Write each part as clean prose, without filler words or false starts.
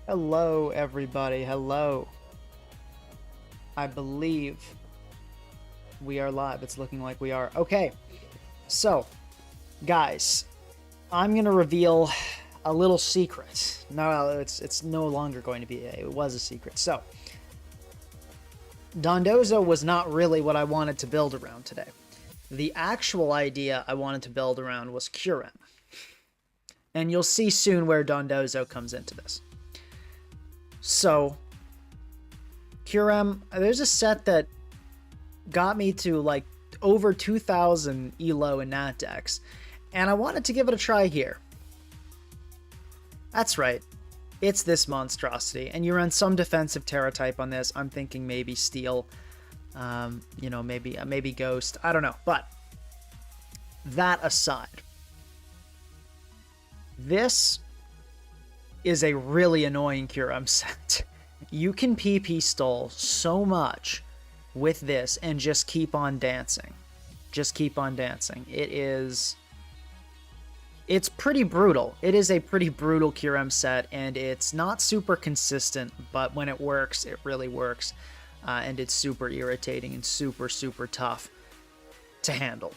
Hello, everybody. Hello. I believe we are live. It's looking like we are. Okay. So, guys, I'm going to reveal a little secret. No, it's no longer going to be it was a secret. So, Dondozo was not really what I wanted to build around today. The actual idea I wanted to build around was curm. And you'll see soon where Dondozo comes into this. So, curm, there's a set that got me to like over 2,000 elo in nat dex, and I wanted to give it a try here. That's right, it's this monstrosity, and you run some defensive Terra type on this. I'm thinking maybe Steel, maybe Ghost, I don't know. But that aside, this is a really annoying curm set. You can PP stall so much with this and just keep on dancing. Just keep on dancing. It's pretty brutal. It is a pretty brutal curm set, and it's not super consistent, but when it works, it really works. And it's super irritating and super, super tough to handle.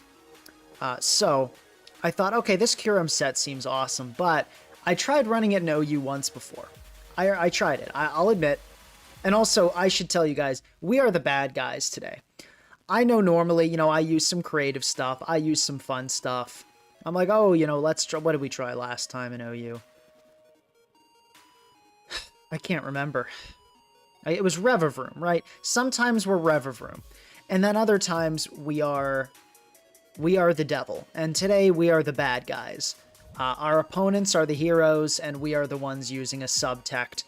So I thought, okay, this curm set seems awesome, but I tried running it in OU once before. I tried it, I'll admit. And also, I should tell you guys, we are the bad guys today. I know normally, I use some creative stuff. I use some fun stuff. I'm like, oh, let's try. What did we try last time in OU? I can't remember. It was Revivroom, right? Sometimes we're Revivroom. And then other times we are the devil. And today we are the bad guys. Our opponents are the heroes, and we are the ones using a sub-tech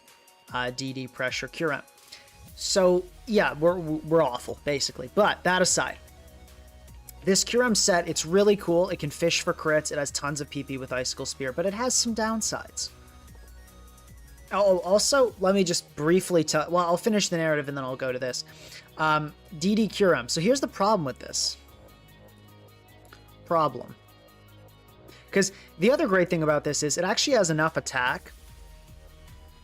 DD pressure curm. So yeah, we're awful basically. But that aside, this curm set, it's really cool. It can fish for crits. It has tons of PP with Icicle Spear, but it has some downsides. Oh, also, let me just briefly tell. Well, I'll finish the narrative and then I'll go to this. DD curm. So here's the problem with this. Because the other great thing about this is it actually has enough attack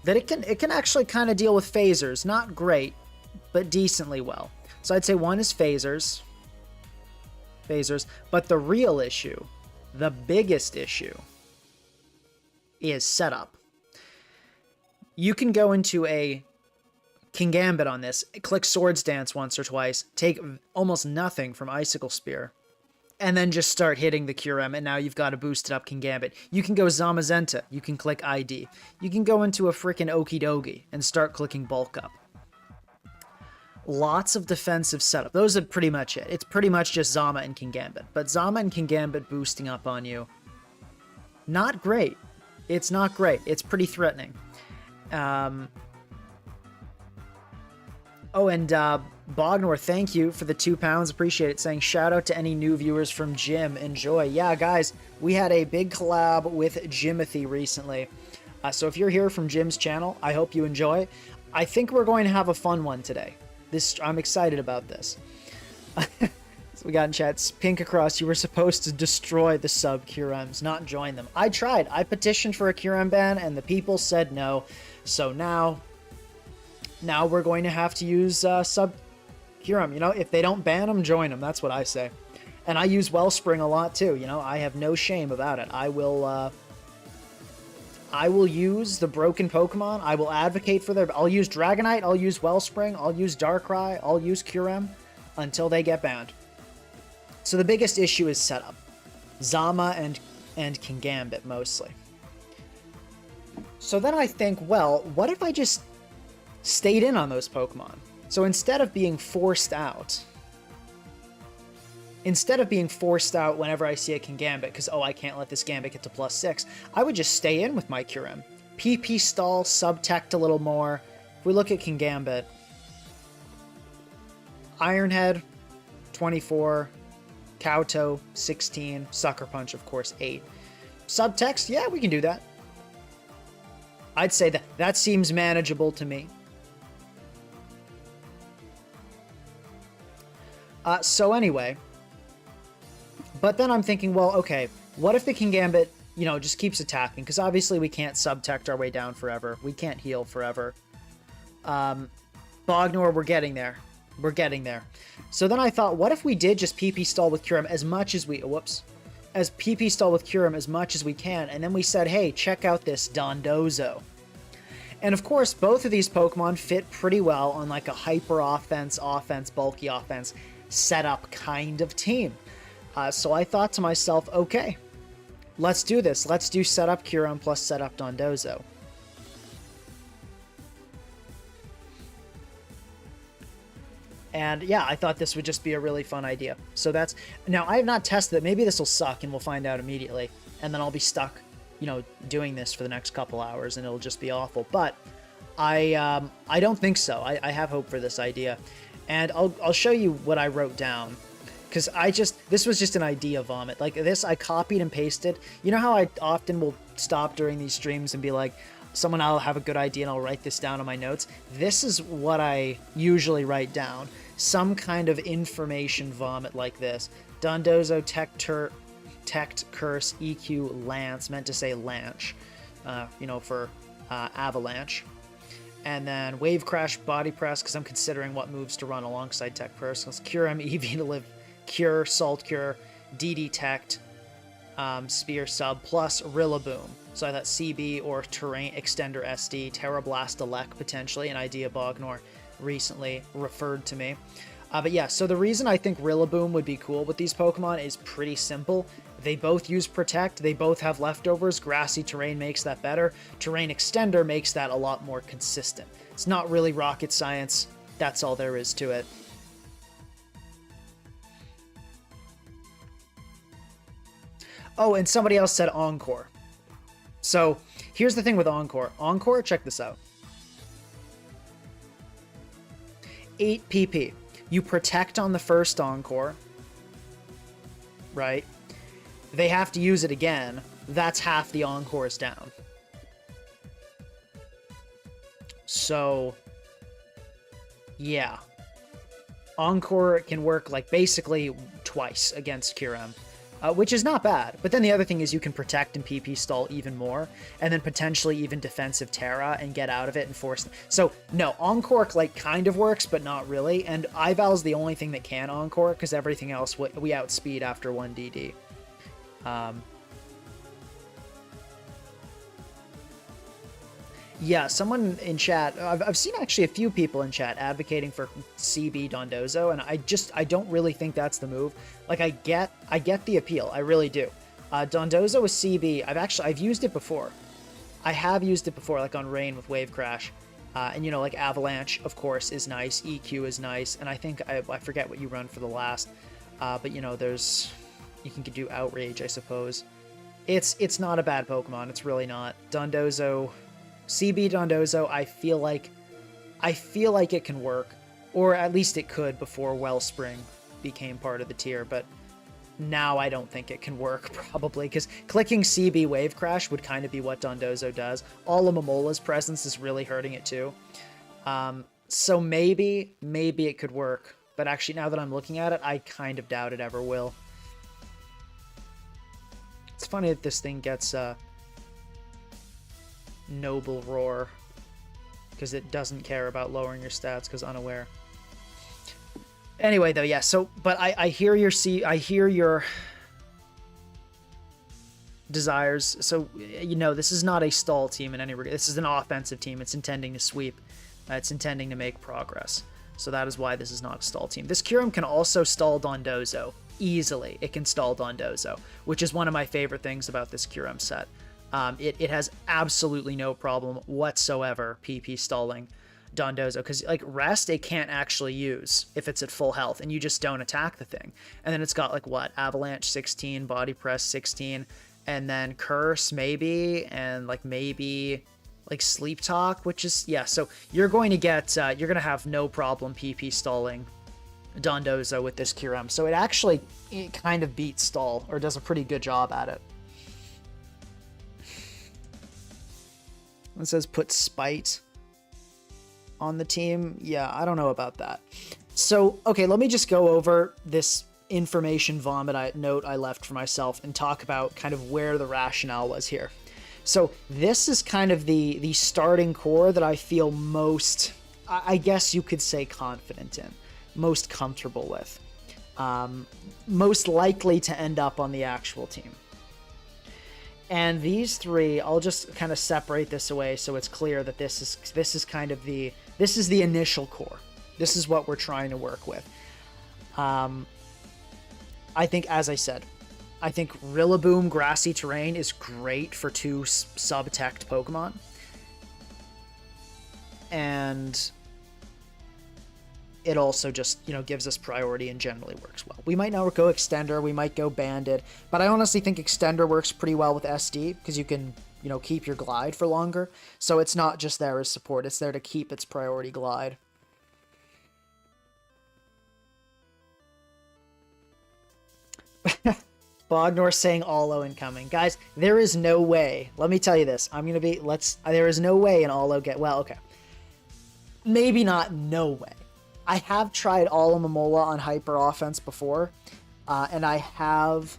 that it can actually kind of deal with phasers. Not great, but decently well. So I'd say one is phasers. But the real issue, the biggest issue, is setup. You can go into a King Gambit on this, click Swords Dance once or twice, take almost nothing from Icicle Spear, and then just start hitting the curm, and now you've got a boosted up King Gambit. You can go Zamazenta, you can click ID. You can go into a freaking Okie Dokie and start clicking Bulk Up. Lots of defensive setup. Those are pretty much it. It's pretty much just Zama and King Gambit. But Zama and King Gambit boosting up on you, not great. It's not great. It's pretty threatening. Oh, and Bognor, thank you for the £2. Appreciate it. Saying shout out to any new viewers from Jim. Enjoy. Yeah, guys, we had a big collab with Jimothy recently. So if you're here from Jim's channel, I hope you enjoy. I think we're going to have a fun one today. I'm excited about this. So we got in chats, Pink Across, you were supposed to destroy the sub curms, not join them. I tried. I petitioned for a curm ban, and the people said no. So now we're going to have to use sub curm. If they don't ban them, join them. That's what I say. And I use Wellspring a lot too. I have no shame about it. I will use the broken Pokemon. I will advocate for I'll use Dragonite, I'll use Wellspring, I'll use Darkrai, I'll use curm until they get banned. So the biggest issue is setup. Zama and King Gambit mostly. So then I think, well, what if I just stayed in on those Pokemon? So instead of being forced out whenever I see a King Gambit, because, oh, I can't let this Gambit get to +6, I would just stay in with my curm. PP stall, sub-tech a little more. If we look at King Gambit, Ironhead, 24, Kowtow, 16, Sucker Punch, of course, 8. Subtext, yeah, we can do that. I'd say that seems manageable to me. So anyway, but then I'm thinking, well, okay, what if the King Gambit you know, just keeps attacking, because obviously we can't subtect our way down forever. We can't heal forever. Bognor, we're getting there. We're getting there. So then I thought, what if we did just PP stall with Curm as much as we... Whoops. As PP stall with Curm as much as we can, and then we said, hey, check out this Dondozo. And of course, both of these Pokemon fit pretty well on like a hyper offense, bulky offense setup kind of team. So I thought to myself, okay, let's do this. Let's do setup Curm plus setup Dondozo. And yeah, I thought this would just be a really fun idea. So that's... Now, I have not tested it. Maybe this will suck and we'll find out immediately. And then I'll be stuck, you know, doing this for the next couple hours and it'll just be awful. But I don't think so. I have hope for this idea. And I'll show you what I wrote down. Because this was just an idea vomit. Like this, I copied and pasted. You know how I often will stop during these streams and be like, someone will have a good idea and I'll write this down on my notes. This is what I usually write down. Some kind of information vomit like this. Dondozo, Tect, Curse, EQ, Lance, meant to say Lanch, you know, for Avalanche. And then Wave Crash, Body Press, because I'm considering what moves to run alongside Tech Curse. Cure M, EV to live, Cure, Salt Cure, DD Tect, Spear Sub, plus Rillaboom. So I thought CB or Terrain Extender SD, Terra Blast Elect potentially, an idea Bognor recently referred to me. But yeah, so the reason I think Rillaboom would be cool with these Pokemon is pretty simple. They both use Protect, they both have leftovers, Grassy Terrain makes that better, Terrain Extender makes that a lot more consistent. It's not really rocket science, that's all there is to it. Oh, and somebody else said Encore. So here's the thing with Encore. Encore, check this out. 8 PP. You protect on the first Encore, right? They have to use it again. That's half the Encores down. So, yeah. Encore can work like basically twice against Curem. Which is not bad. But then the other thing is you can protect and PP stall even more, and then potentially even defensive Terra and get out of it and force them. So no, Encore like kind of works, but not really. And Ival's the only thing that can Encore, because everything else we outspeed after 1 DD. Yeah, someone in chat, I've seen actually a few people in chat advocating for CB Dondozo, and I don't really think that's the move. Like, I get the appeal, I really do. Dondozo with CB, I've used it before. I have used it before, like on Rain with Wave Crash. And you know, like Avalanche, of course, is nice, EQ is nice, and I think, I forget what you run for the last, but you know, you can do Outrage, I suppose. It's not a bad Pokemon, it's really not. Dondozo... CB Dondozo, I feel like it can work, or at least it could before Wellspring became part of the tier, but now I don't think it can work, probably, because clicking CB Wave Crash would kind of be what Dondozo does. All of Momola's presence is really hurting it too. So maybe it could work, but actually now that I'm looking at it, I kind of doubt it ever will. It's funny that this thing gets Noble Roar, because it doesn't care about lowering your stats because unaware. Anyway, though, yeah. So, but I hear your desires. So, you know, this is not a stall team in any regard. This is an offensive team. It's intending to sweep. It's intending to make progress. So that is why this is not a stall team. This Kyurem can also stall Dondozo easily. It can stall Dondozo, which is one of my favorite things about this Kyurem set. It has absolutely no problem whatsoever PP stalling Dondozo, because like Rest it can't actually use if it's at full health and you just don't attack the thing. And then it's got like what, Avalanche 16, Body Press 16, and then Curse maybe, and like maybe like Sleep Talk, which is, yeah, so you're going to get you're going to have no problem PP stalling Dondozo with this Kyurem. So it kind of beats stall, or does a pretty good job at it. It says put Spite on the team. Yeah, I don't know about that. So, okay, let me just go over this information vomit note I left for myself and talk about kind of where the rationale was here. So this is kind of the starting core that I feel most, I guess you could say, confident in, most comfortable with, most likely to end up on the actual team. And these three, I'll just kind of separate this away so it's clear that this is kind of the initial core. This is what we're trying to work with. I think, as I said, I think Rillaboom Grassy Terrain is great for 2 sub-teched Pokemon. And it also just, you know, gives us priority and generally works well. We might not go Extender, we might go Banded, but I honestly think Extender works pretty well with SD because you can, you know, keep your Glide for longer. So it's not just there as support, it's there to keep its priority Glide. Bognor saying Allo incoming. Guys, there is no way. Let me tell you this. There is no way an Allo okay. Maybe not no way. I have tried Alomomola on Hyper Offense before, and I have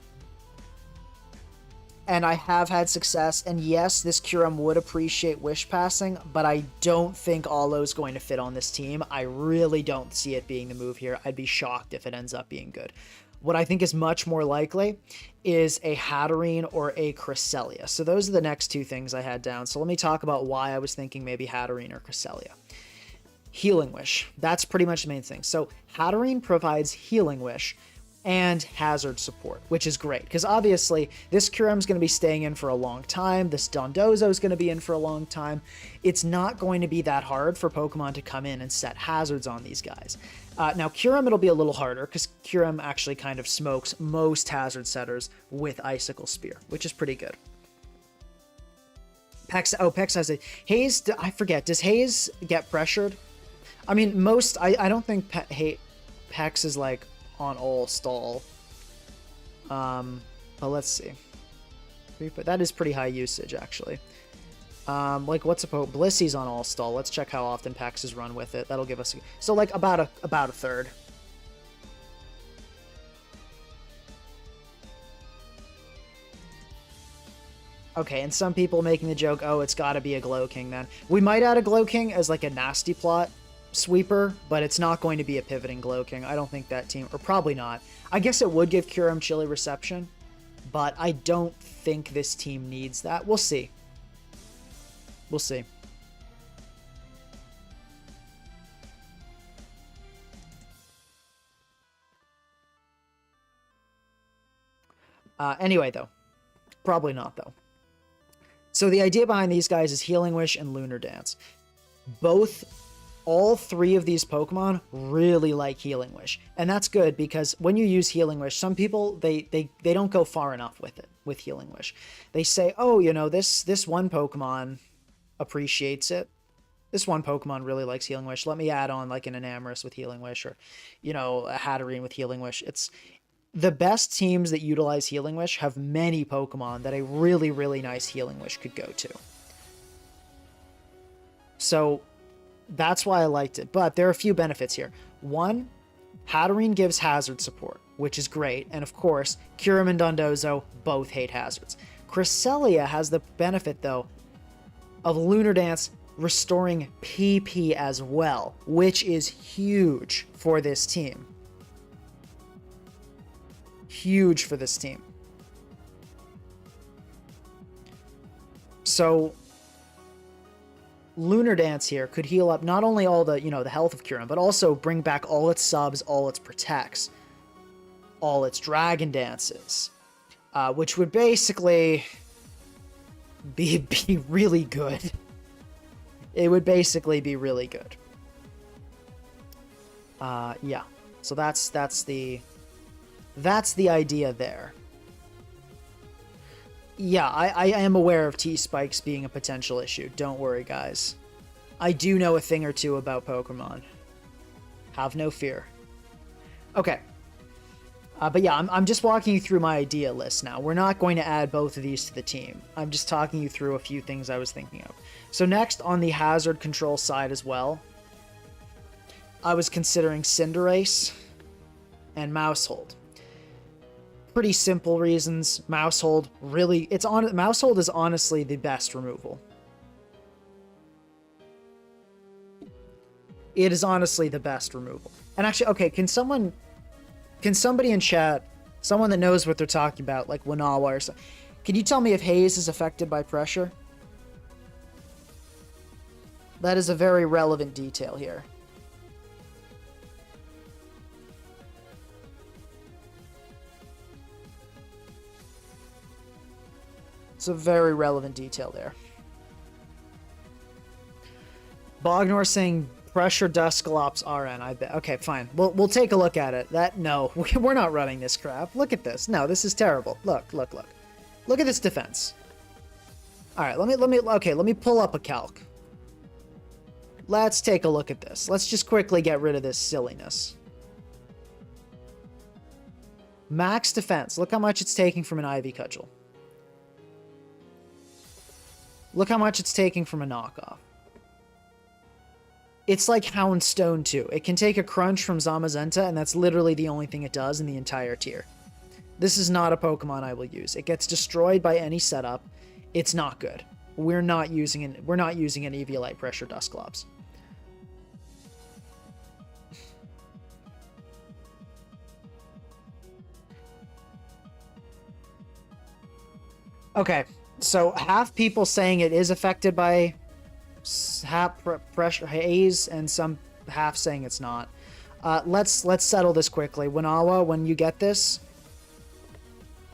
had success, and yes, this Curm would appreciate Wish Passing, but I don't think Allo's going to fit on this team. I really don't see it being the move here. I'd be shocked if it ends up being good. What I think is much more likely is a Hatterene or a Cresselia. So those are the next 2 things I had down. So let me talk about why I was thinking maybe Hatterene or Cresselia. Healing Wish. That's pretty much the main thing. So Hatterene provides Healing Wish and Hazard support, which is great because obviously this Curum's going to be staying in for a long time. This Dondozo is going to be in for a long time. It's not going to be that hard for Pokemon to come in and set hazards on these guys. Now Curm, it'll be a little harder because Curm actually kind of smokes most hazard setters with Icicle Spear, which is pretty good. Pex has a Haze. I forget. Does Haze get pressured? I mean, I don't think Pex is like on all stall. But let's see. That is pretty high usage actually. Like what's Blissy's on all stall. Let's check how often Pex is run with it. That'll give us so like about a third. Okay, and some people making the joke, oh, it's got to be a Glow King then. We might add a Glow King as like a nasty plot sweeper, but it's not going to be a pivoting Glow King. I don't think that team, or probably not. I guess it would give Curm chilly reception, but I don't think this team needs that. We'll see. We'll see. Anyway, though. Probably not, though. So the idea behind these guys is Healing Wish and Lunar Dance. All 3 of these Pokemon really like Healing Wish. And that's good because when you use Healing Wish, some people, they don't go far enough with it, with Healing Wish. They say, oh, you know, this one Pokemon appreciates it. This one Pokemon really likes Healing Wish. Let me add on like an Enamorus with Healing Wish or, you know, a Hatterene with Healing Wish. It's the best teams that utilize Healing Wish have many Pokemon that a really, really nice Healing Wish could go to. So that's why I liked it. But there are a few benefits here. One, Hatterene gives hazard support, which is great. And of course, Curm and Dondozo both hate hazards. Cresselia has the benefit, though, of Lunar Dance restoring PP as well, which is huge for this team. Huge for this team. So Lunar Dance here could heal up not only all the, you know, the health of Curm, but also bring back all its subs, all its protects, all its Dragon Dances, which would basically be really good. It would basically be really good. Yeah. So that's the idea there. Yeah, I am aware of T-Spikes being a potential issue. Don't worry, guys. I do know a thing or two about Pokemon. Have no fear. Okay. But yeah, I'm just walking you through my idea list now. We're not going to add both of these to the team. I'm just talking you through a few things I was thinking of. So next, on the hazard control side as well, I was considering Cinderace and Mousehold. pretty simple reasons. Mousehold really, Mousehold is honestly the best removal. It is honestly the best removal. And actually, okay, can somebody in chat, someone that knows what they're talking about, like Wanawa or something, can you tell me if haze is affected by pressure? That is a very relevant detail here. It's a very relevant detail there. Bognor saying pressure Dusclops RN, I bet. Okay, fine. We'll take a look at it. No, we're not running this crap. Look at this. No, this is terrible. Look. Look at this defense. All right, let me pull up a calc. Let's take a look at this. Let's just quickly get rid of this silliness. Max defense. Look how much it's taking from an Ivy Cudgel. Look how much it's taking from a knockoff. It's like Houndstone 2. It can take a crunch from Zamazenta, and that's literally the only thing it does in the entire tier. This is not a Pokemon I will use. It gets destroyed by any setup. It's not good. We're not using an Eviolite Pressure Dusclops. Okay, so half people saying it is affected by half pressure haze, and some half saying it's not. Let's settle this quickly. Wanawa, when you get this,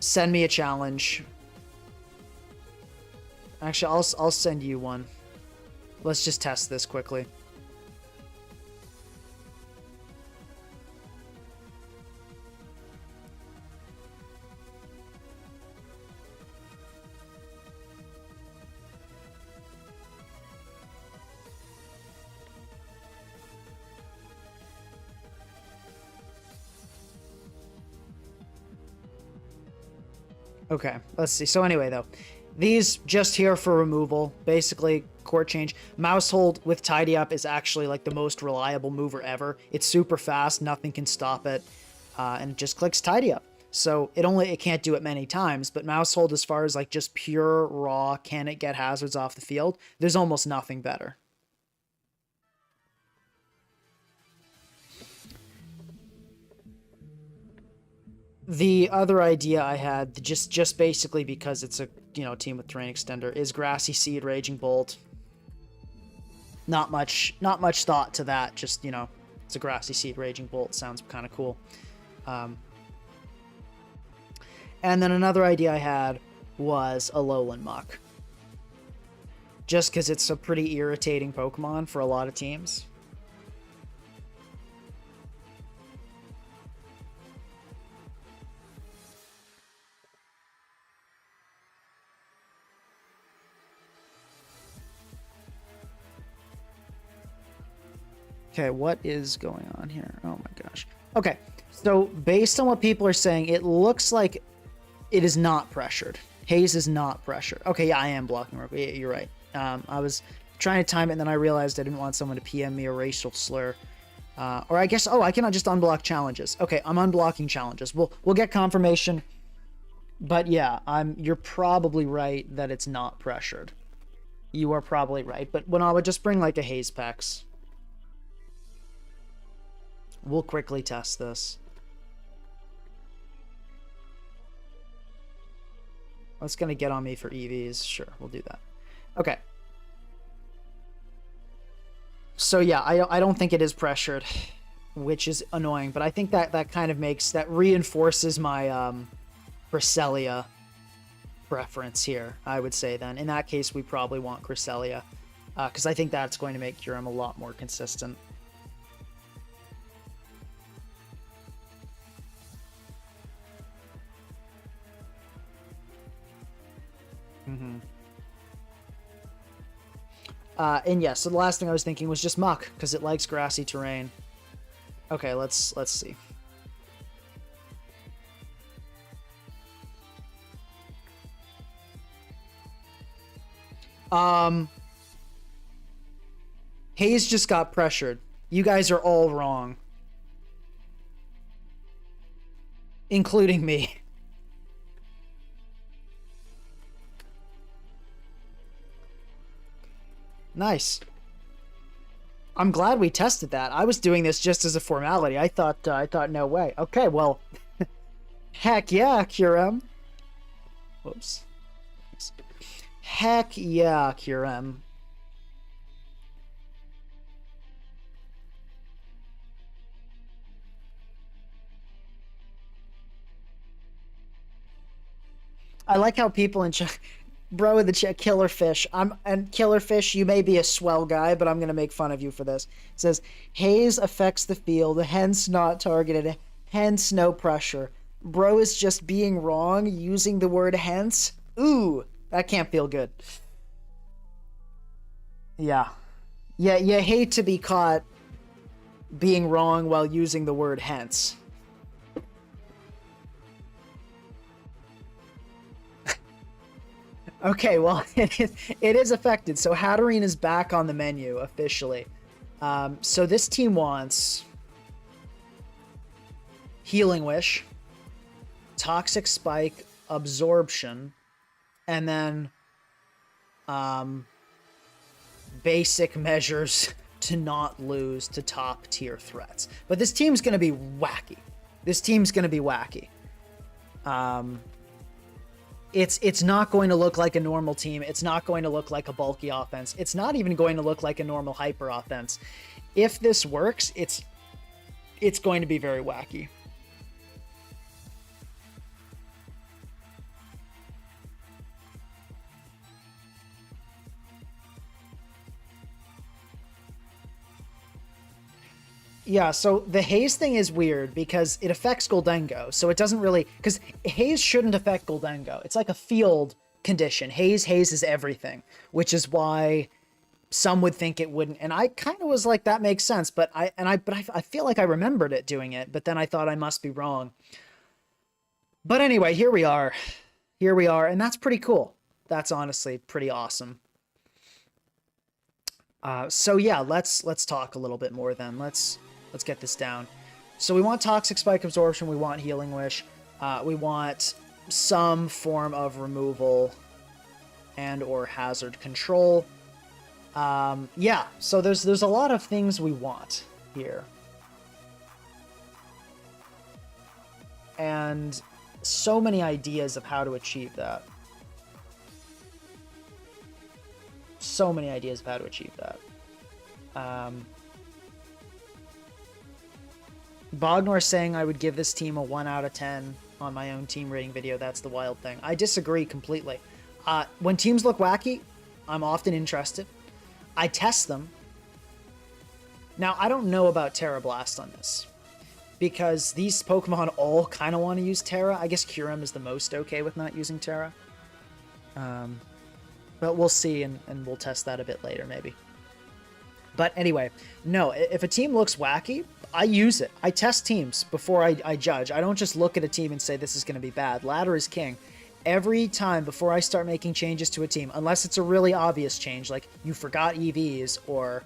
send me a challenge. Actually, I'll send you one. Let's just test this quickly. Okay, let's see. So anyway, though, these just here for removal. Basically, court change. Mousehold with Tidy Up is actually like the most reliable mover ever. It's super fast. Nothing can stop it. And it just clicks Tidy Up. So it can't do it many times, but Mousehold, as far as like just pure raw, can it get hazards off the field? There's almost nothing better. The other idea I had, just basically because it's a team with Terrain Extender, is Grassy Seed, Raging Bolt. Not much thought to that. Just it's a Grassy Seed, Raging Bolt. Sounds kind of cool. And then another idea I had was Alolan Muck. Just because it's a pretty irritating Pokemon for a lot of teams. Okay, what is going on here? Oh my gosh. Okay, so based on what people are saying, it looks like it is not pressured. Haze is not pressured. Okay, yeah, I am blocking. Yeah, you're right. I was trying to time it, and then I realized I didn't want someone to PM me a racial slur. Or I guess, I cannot just unblock challenges. Okay, I'm unblocking challenges. We'll get confirmation. But yeah, you're probably right that it's not pressured. You are probably right. But when I would just bring like a Haze Pex. We'll quickly test this. What's going to get on me for EVs? Sure, we'll do that. Okay. So yeah, I don't think it is pressured, which is annoying, but I think that kind of reinforces my Cresselia preference here, I would say then. In that case, we probably want Cresselia, because I think that's going to make Kyurem a lot more consistent. And yeah, so the last thing I was thinking was just Muck, because it likes grassy terrain. Okay, let's see. Haze just got pressured. You guys are all wrong. Including me. Nice. I'm glad we tested that. I was doing this just as a formality. I thought no way. Okay, well, heck yeah, curm. Whoops. Heck yeah, curm. I like how people in chat, bro, in the chat, Killerfish. And Killerfish, you may be a swell guy, but I'm gonna make fun of you for this. It says haze affects the field, hence not targeted, hence no pressure. Bro is just being wrong using the word hence. Ooh, that can't feel good. Yeah. Yeah, you hate to be caught being wrong while using the word hence. Okay, well, it is affected. So Hatterene is back on the menu officially. So this team wants Healing Wish, Toxic Spike, Absorption, and then basic measures to not lose to top tier threats. But this team's going to be wacky. This team's going to be wacky. It's not going to look like a normal team. It's not going to look like a bulky offense. It's not even going to look like a normal hyper offense. If this works, it's going to be very wacky. Yeah, so the haze thing is weird because it affects Goldengo, so it doesn't really... Because haze shouldn't affect Goldengo. It's like a field condition. Haze is everything, which is why some would think it wouldn't. And I kind of was like, that makes sense, but I feel like I remembered it doing it, but then I thought I must be wrong. But anyway, here we are. Here we are, and that's pretty cool. That's honestly pretty awesome. So yeah, let's talk a little bit more then. Let's get this down. So we want Toxic Spike Absorption, we want Healing Wish, we want some form of removal and or hazard control. Yeah, so there's a lot of things we want here. And so many ideas of how to achieve that. So many ideas of how to achieve that. Bognor saying I would give this team a 1 out of 10 on my own team rating video. That's the wild thing. I disagree completely. When teams look wacky, I'm often interested. I test them. Now, I don't know about Terra Blast on this, because these Pokemon all kind of want to use Terra. I guess Kyurem is the most okay with not using Terra. But we'll see, and we'll test that a bit later, maybe. But anyway, no, if a team looks wacky, I use it. I test teams before I judge. I don't just look at a team and say this is going to be bad. Ladder is king. Every time before I start making changes to a team, unless it's a really obvious change, like you forgot EVs or,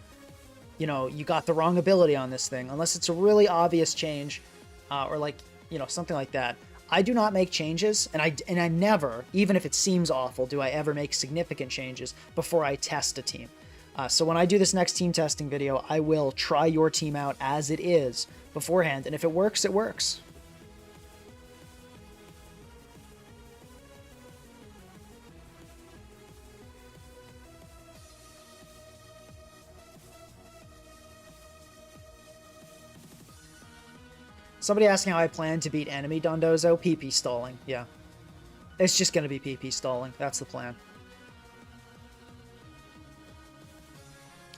you know, you got the wrong ability on this thing, unless it's a really obvious change or like, you know, something like that, I do not make changes, and I never, even if it seems awful, do I ever make significant changes before I test a team. So when I do this next team testing video, I will try your team out as it is beforehand, and if it works, it works. Somebody asking how I plan to beat enemy Dondozo. PP stalling, yeah. It's just going to be PP stalling. That's the plan.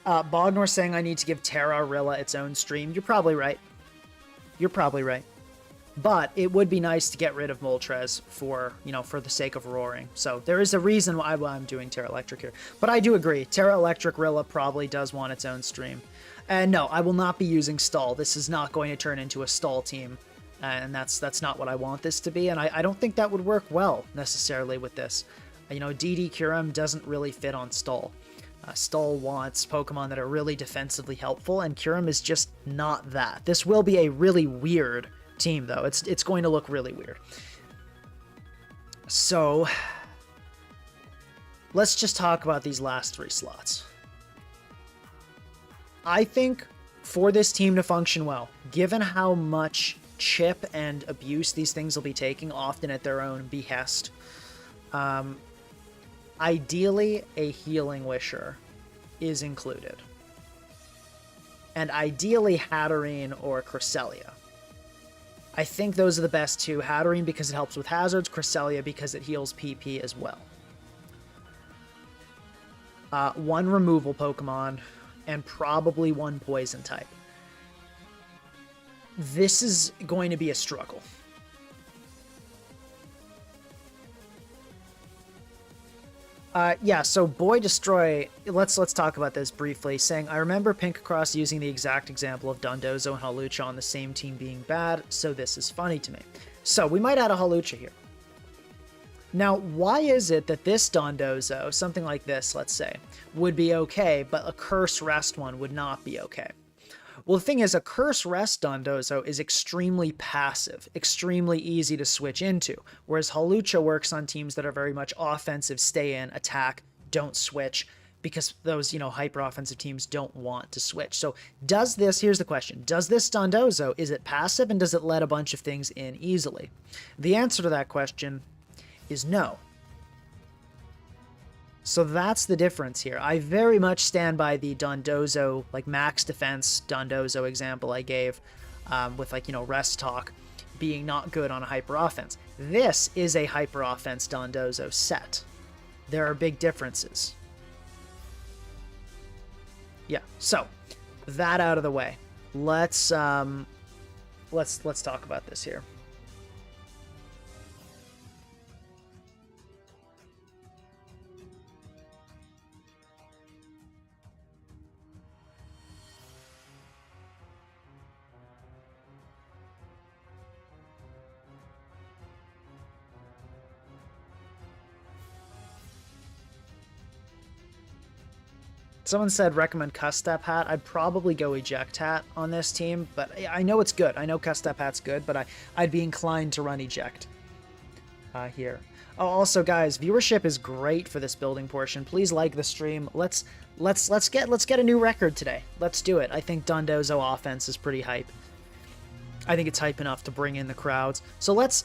Bognor saying I need to give Terra Rilla its own stream. You're probably right. You're probably right. But it would be nice to get rid of Moltres for, you know, for the sake of roaring. So there is a reason why I'm doing Terra Electric here. But I do agree. Terra Electric Rilla probably does want its own stream. And no, I will not be using stall. This is not going to turn into a stall team. And that's not what I want this to be. And I don't think that would work well, necessarily, with this. You know, DD Kyurem doesn't really fit on stall. Stall wants Pokemon that are really defensively helpful, and Kyurem is just not that. This will be a really weird team, though. It's going to look really weird. So, let's just talk about these last 3 slots. I think for this team to function well, given how much chip and abuse these things will be taking, often at their own behest, ideally a Healing Wisher is included. And ideally Hatterene or Cresselia. I think those are the best two. Hatterene because it helps with hazards, Cresselia because it heals PP as well. One removal Pokemon, and probably one poison type. This is going to be a struggle. Yeah, so Boy Destroy, let's talk about this briefly, saying, I remember Pinkacross using the exact example of Dondozo and Hawlucha on the same team being bad, so this is funny to me. So we might add a Hawlucha here. Now, why is it that this Dondozo, something like this, let's say, would be okay, but a Curse Rest one would not be okay? Well, the thing is, a Curse Rest Dondozo is extremely passive, extremely easy to switch into, whereas Hawlucha works on teams that are very much offensive, stay in, attack, don't switch, because those, hyper-offensive teams don't want to switch. So does this, here's the question, does this Dondozo, is it passive, and does it let a bunch of things in easily? The answer to that question is no. So that's the difference here. I very much stand by the Dondozo, like max defense Dondozo example I gave with rest talk being not good on a hyper offense. This is a hyper offense Dondozo set. There are big differences. Yeah, so that out of the way. Let's talk about this here. Someone said recommend Custap Hat. I'd probably go Eject Hat on this team, but I know it's good. I know Custap Hat's good, but I'd be inclined to run Eject here. Oh, also, guys, viewership is great for this building portion. Please like the stream. Let's get a new record today. Let's do it. I think Dondozo offense is pretty hype. I think it's hype enough to bring in the crowds. So it's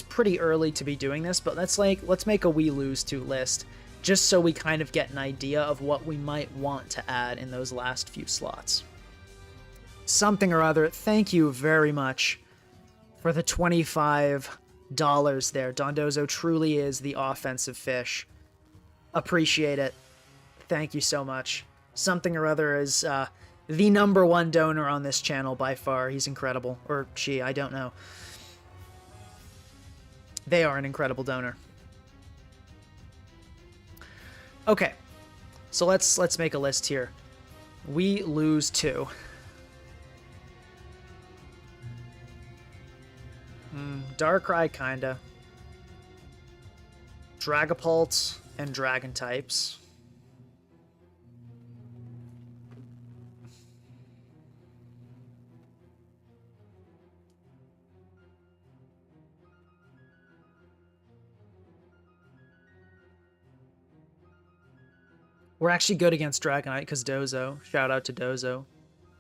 pretty early to be doing this, but let's make a we lose to list, just so we kind of get an idea of what we might want to add in those last few slots. Something or other, thank you very much for the $25 there. Dondozo truly is the offensive fish. Appreciate it. Thank you so much. Something or other is the #1 donor on this channel by far. He's incredible. Or she, I don't know. They are an incredible donor. Okay, so let's make a list here. We lose 2. Darkrai, kinda. Dragapult and Dragon types. We're actually good against Dragonite because Dozo. Shout out to Dozo.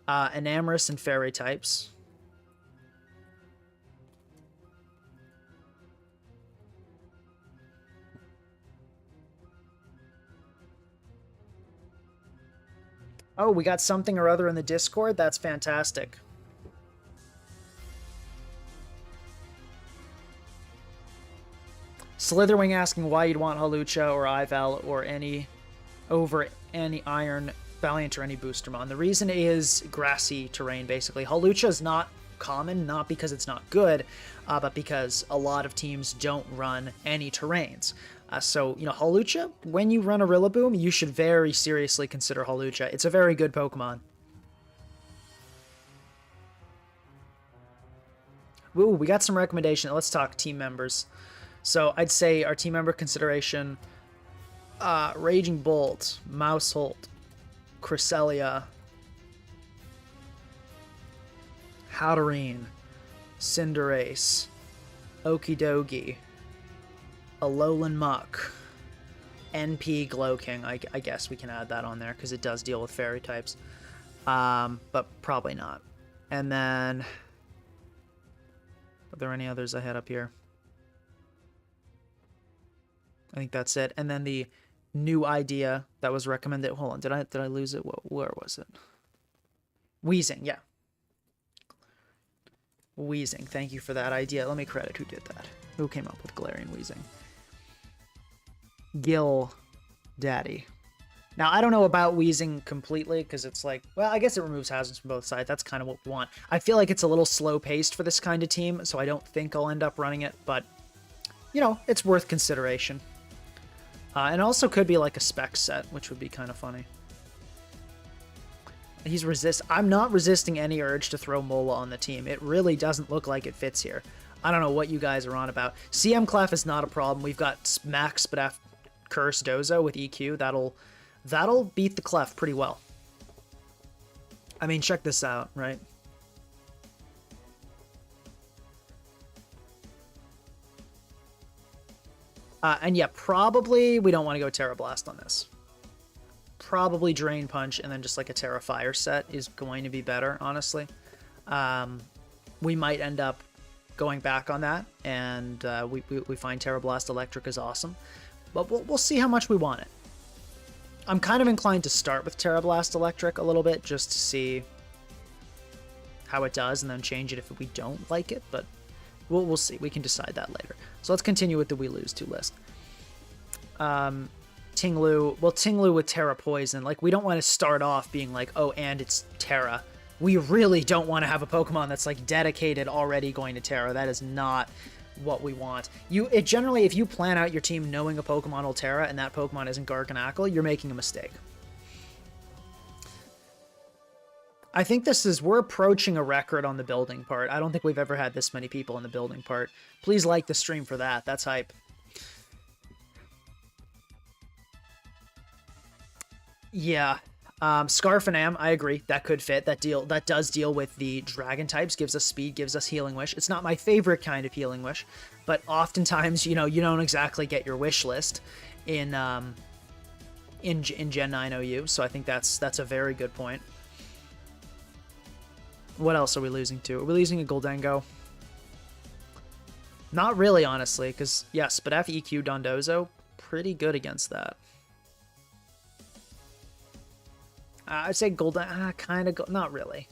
Enamorous and Fairy types. Oh, we got something or other in the Discord? That's fantastic. Slitherwing asking why you'd want Hawlucha or Ival or over any Iron Valiant or any Boostermon. The reason is grassy terrain, basically. Hawlucha is not common, not because it's not good, but because a lot of teams don't run any terrains. So, Hawlucha, when you run a Rillaboom, you should very seriously consider Hawlucha. It's a very good Pokemon. Ooh, we got some recommendation. Let's talk team members. So, I'd say our team member consideration, Raging Bolt, Mouseholt, Cresselia, Hatterene, Cinderace, Okidogi, Alolan Muck, NP Glowking. I guess we can add that on there because it does deal with fairy types. But probably not. And then, are there any others I had up here? I think that's it. And then the new idea that was recommended. Hold on, did I lose it? Where was it? Wheezing, yeah. Wheezing. Thank you for that idea. Let me credit who did that. Who came up with Galarian Wheezing? Gil Daddy. Now, I don't know about Wheezing completely, because it's like, well, I guess it removes hazards from both sides. That's kind of what we want. I feel like it's a little slow-paced for this kind of team, so I don't think I'll end up running it, but, you know, it's worth consideration. And also could be like a spec set, which would be kind of funny. I'm not resisting any urge to throw Mola on the team. It really doesn't look like it fits here. I don't know what you guys are on about. CM Clef is not a problem. We've got Max Spadaf Curse Dozo with EQ. That'll beat the Clef pretty well. I mean, check this out, right? And yeah, probably we don't want to go Terra Blast on this. Probably Drain Punch and then just like a Terra Fire set is going to be better, honestly. We might end up going back on that, and we find Terra Blast Electric is awesome. But we'll see how much we want it. I'm kind of inclined to start with Terra Blast Electric a little bit, just to see how it does, and then change it if we don't like it, but we'll see. We can decide that later. So let's continue with the we lose to list. Tinglu. Well, Tinglu with Terra Poison. Like, we don't want to start off being like, oh, and it's Terra. We really don't want to have a Pokemon that's, like, dedicated already going to Terra. That is not what we want. Generally, if you plan out your team knowing a Pokemon will Terra and that Pokemon isn't Garganacl, you're making a mistake. I think we're approaching a record on the building part. I don't think we've ever had this many people in the building part. Please like the stream for that. That's hype. Yeah. Scarf and Am, I agree. That could fit. That does deal with the dragon types, gives us speed, gives us Healing Wish. It's not my favorite kind of Healing Wish, but oftentimes, you know, you don't exactly get your wish list in Gen 9 OU, so I think that's a very good point. What else are we losing to? Are we losing a Goldengo? Not really, honestly, because, yes, but FEQ Dondozo, pretty good against that. I'd say Golden, kind of, not really.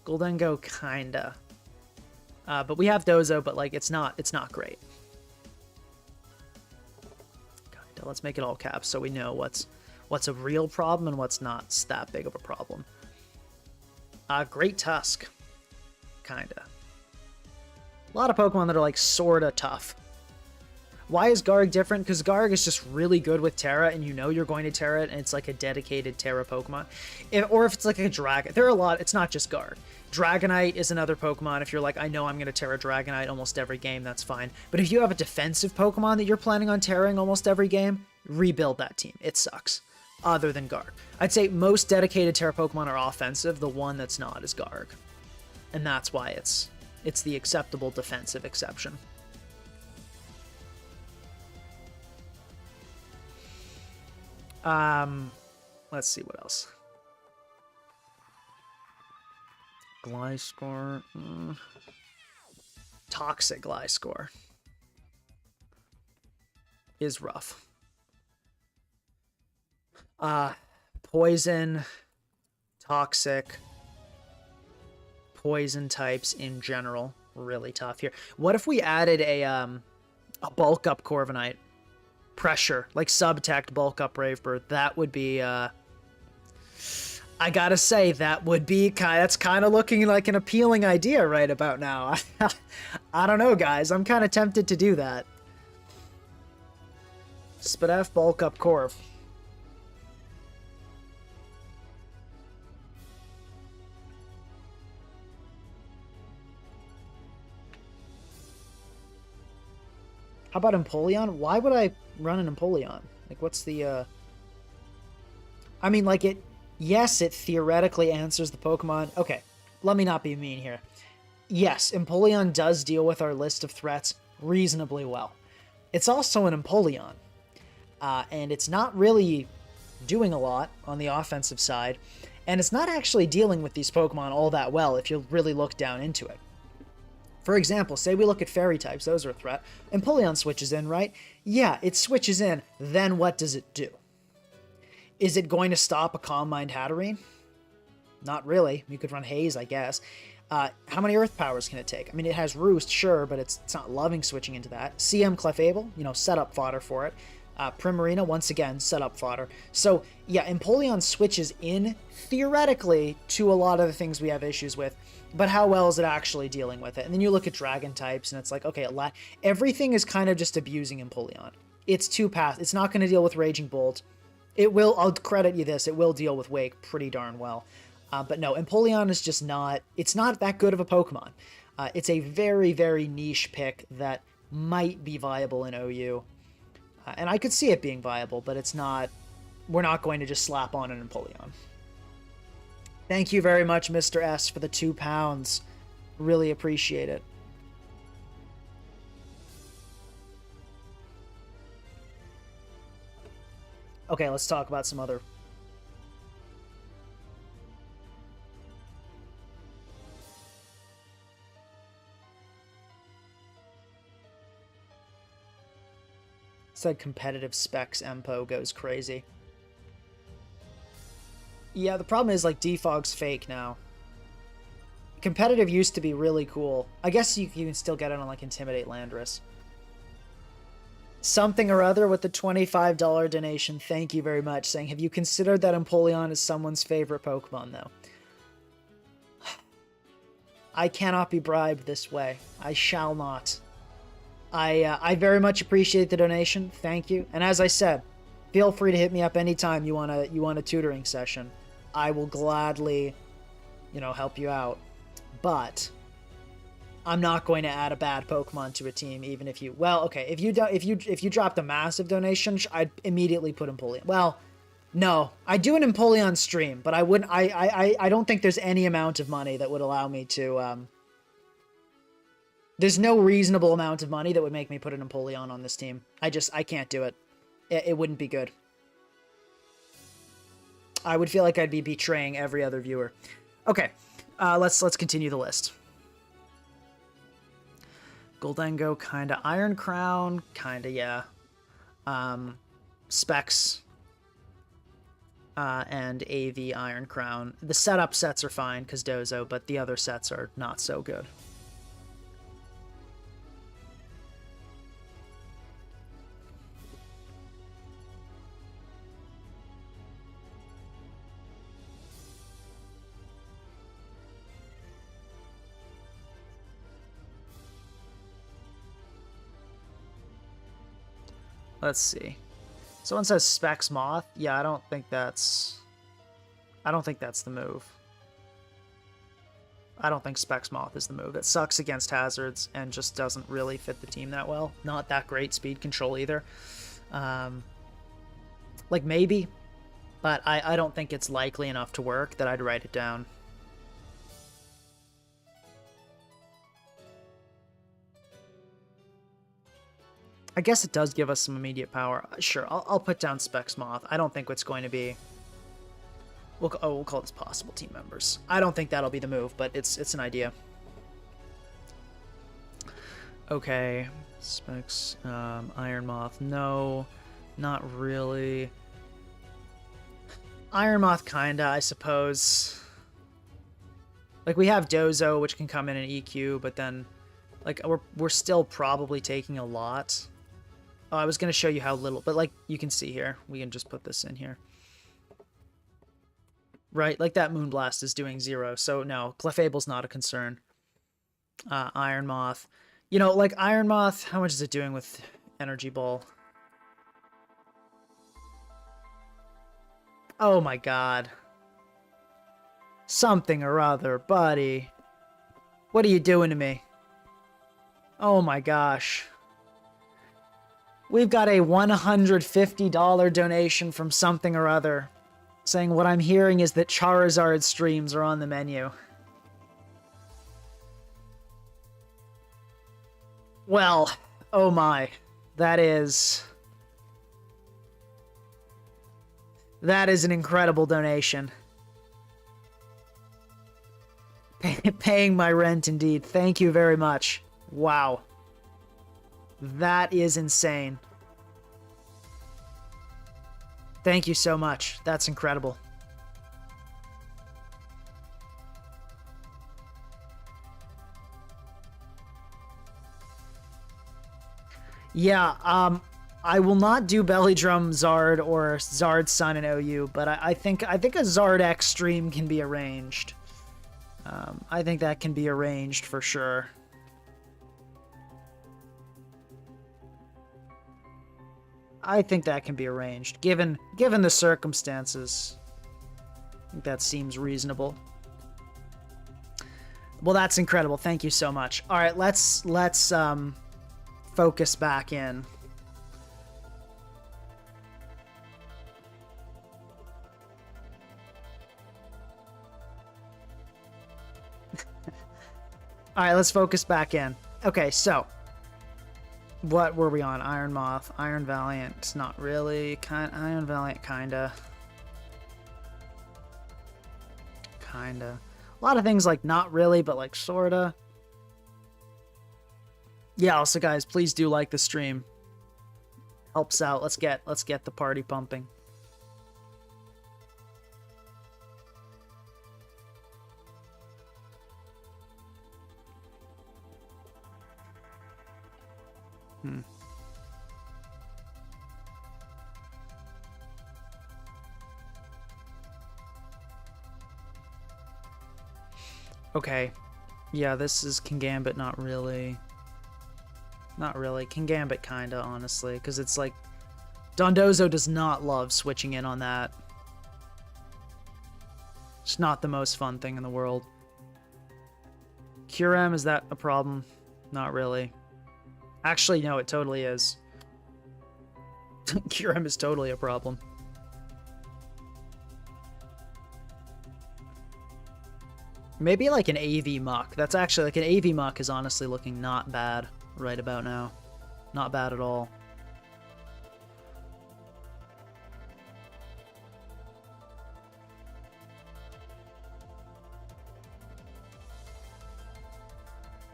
Goldengo, kinda. But we have Dozo, but, like, it's not great. Kinda. Let's make it all caps so we know what's a real problem and what's not that big of a problem. Great Tusk. Kinda. A lot of Pokemon that are, like, sorta tough. Why is Garg different? Because Garg is just really good with Terra, and you know you're going to Terra it, and it's like a dedicated Terra Pokemon. Or if it's like a Dragon. There are a lot. It's not just Garg. Dragonite is another Pokemon. If you're like, I know I'm going to Terra Dragonite almost every game, that's fine. But if you have a defensive Pokemon that you're planning on Terraing almost every game, rebuild that team. It sucks. Other than Garg. I'd say most dedicated Terra Pokemon are offensive. The one that's not is Garg. And that's why it's the acceptable defensive exception. Let's see what else. Gliscor. Toxic Gliscor is rough. Poison, toxic, poison types in general, really tough here. What if we added a bulk up Corviknight? Pressure, like Subtect, bulk up Bravebird. That would be, I gotta say, that would be that's kind of looking like an appealing idea right about now. I don't know, guys. I'm kind of tempted to do that. Spadaf, bulk up Corv. How about Empoleon? Why would I run an Empoleon? Like, what's the, I mean, like, yes, it theoretically answers the Pokemon. Okay, let me not be mean here. Yes, Empoleon does deal with our list of threats reasonably well. It's also an Empoleon, and it's not really doing a lot on the offensive side. And it's not actually dealing with these Pokemon all that well if you really look down into it. For example, say we look at fairy types, those are a threat. Empoleon switches in, right? Yeah, it switches in, then what does it do? Is it going to stop a Calm Mind Hatterene? Not really. You could run Haze, I guess. How many Earth Powers can it take? I mean, it has Roost, sure, but it's not loving switching into that. CM Clefable, set up fodder for it. Primarina, once again, set up fodder. So, yeah, Empoleon switches in, theoretically, to a lot of the things we have issues with, but how well is it actually dealing with it? And then you look at Dragon types, and it's like, okay, everything is kind of just abusing Empoleon. It's two-path. It's not going to deal with Raging Bolt. It will, I'll credit you this, it will deal with Wake pretty darn well. But no, Empoleon is just not, it's not that good of a Pokemon. It's a very, very niche pick that might be viable in OU. And I could see it being viable, but it's not, we're not going to just slap on an Empoleon. Thank you very much, Mr. S, for the £2. Really appreciate it. Okay, let's talk about some other... Said competitive specs Empo goes crazy. Yeah, the problem is, like, Defog's fake now. Competitive used to be really cool. I guess you can still get it on, like, Intimidate Landorus. Something or other with the $25 donation. Thank you very much. Saying, have you considered that Empoleon is someone's favorite Pokemon, though? I cannot be bribed this way. I shall not. I very much appreciate the donation. Thank you. And as I said, feel free to hit me up anytime you want a tutoring session. I will gladly, help you out. But I'm not going to add a bad Pokemon to a team, even if you... Well, okay, if you dropped a massive donation, I'd immediately put Empoleon. Well, no, I do an Empoleon stream, but I wouldn't. I don't think there's any amount of money that would allow me to. There's no reasonable amount of money that would make me put an Empoleon on this team. I can't do it. It wouldn't be good. I would feel like I'd be betraying every other viewer. Okay, let's continue the list. Goldengo, kinda. Iron Crown, kinda, yeah. Specs, and AV Iron Crown. The setup sets are fine, because Dozo, but the other sets are not so good. Let's see. Someone says Specs Moth. Yeah, I don't think that's the move. I don't think Specs Moth is the move. It sucks against hazards and just doesn't really fit the team that well. Not that great speed control either. Like maybe, but I don't think it's likely enough to work that I'd write it down. I guess it does give us some immediate power. Sure, I'll put down Specs Moth. I don't think it's going to be... we'll call this possible team members. I don't think that'll be the move, but it's an idea. Okay, Specs, Iron Moth, no, not really. Iron Moth, kinda, I suppose. Like, we have Dozo, which can come in and EQ, but then, like, we're still probably taking a lot. Oh, I was going to show you how little, but, like, you can see here. We can just put this in here. Right, like, that Moonblast is doing 0, so no, Clefable's not a concern. Iron Moth. Like, Iron Moth, how much is it doing with Energy Ball? Oh my god. Something or other, buddy. What are you doing to me? Oh my gosh. We've got a $150 donation from something or other, saying what I'm hearing is that Charizard streams are on the menu. Well, oh my. That is an incredible donation. Paying my rent, indeed. Thank you very much. Wow. That is insane. Thank you so much. That's incredible. Yeah, I will not do Belly Drum Zard or Zard Sun in OU, but I think a Zard X stream can be arranged. I think that can be arranged for sure. I think that can be arranged, given the circumstances. I think that seems reasonable. Well, that's incredible. Thank you so much. All right, let's focus back in. All right, let's focus back in. Okay, so what were we on? Iron Moth, Iron Valiant, not really. Iron Valiant, kinda. A lot of things like not really, but like sorta. Yeah, also guys, please do like the stream. Helps out. Let's get the party pumping. Okay. Yeah, this is King Gambit, not really. Not really. King Gambit kinda, honestly, because it's like Dondozo does not love switching in on that. It's not the most fun thing in the world. Curm, is that a problem? Not really. Actually, no, it totally is. Curm is totally a problem. Maybe like an AV muck. That's actually like an AV muck is honestly looking not bad right about now. Not bad at all.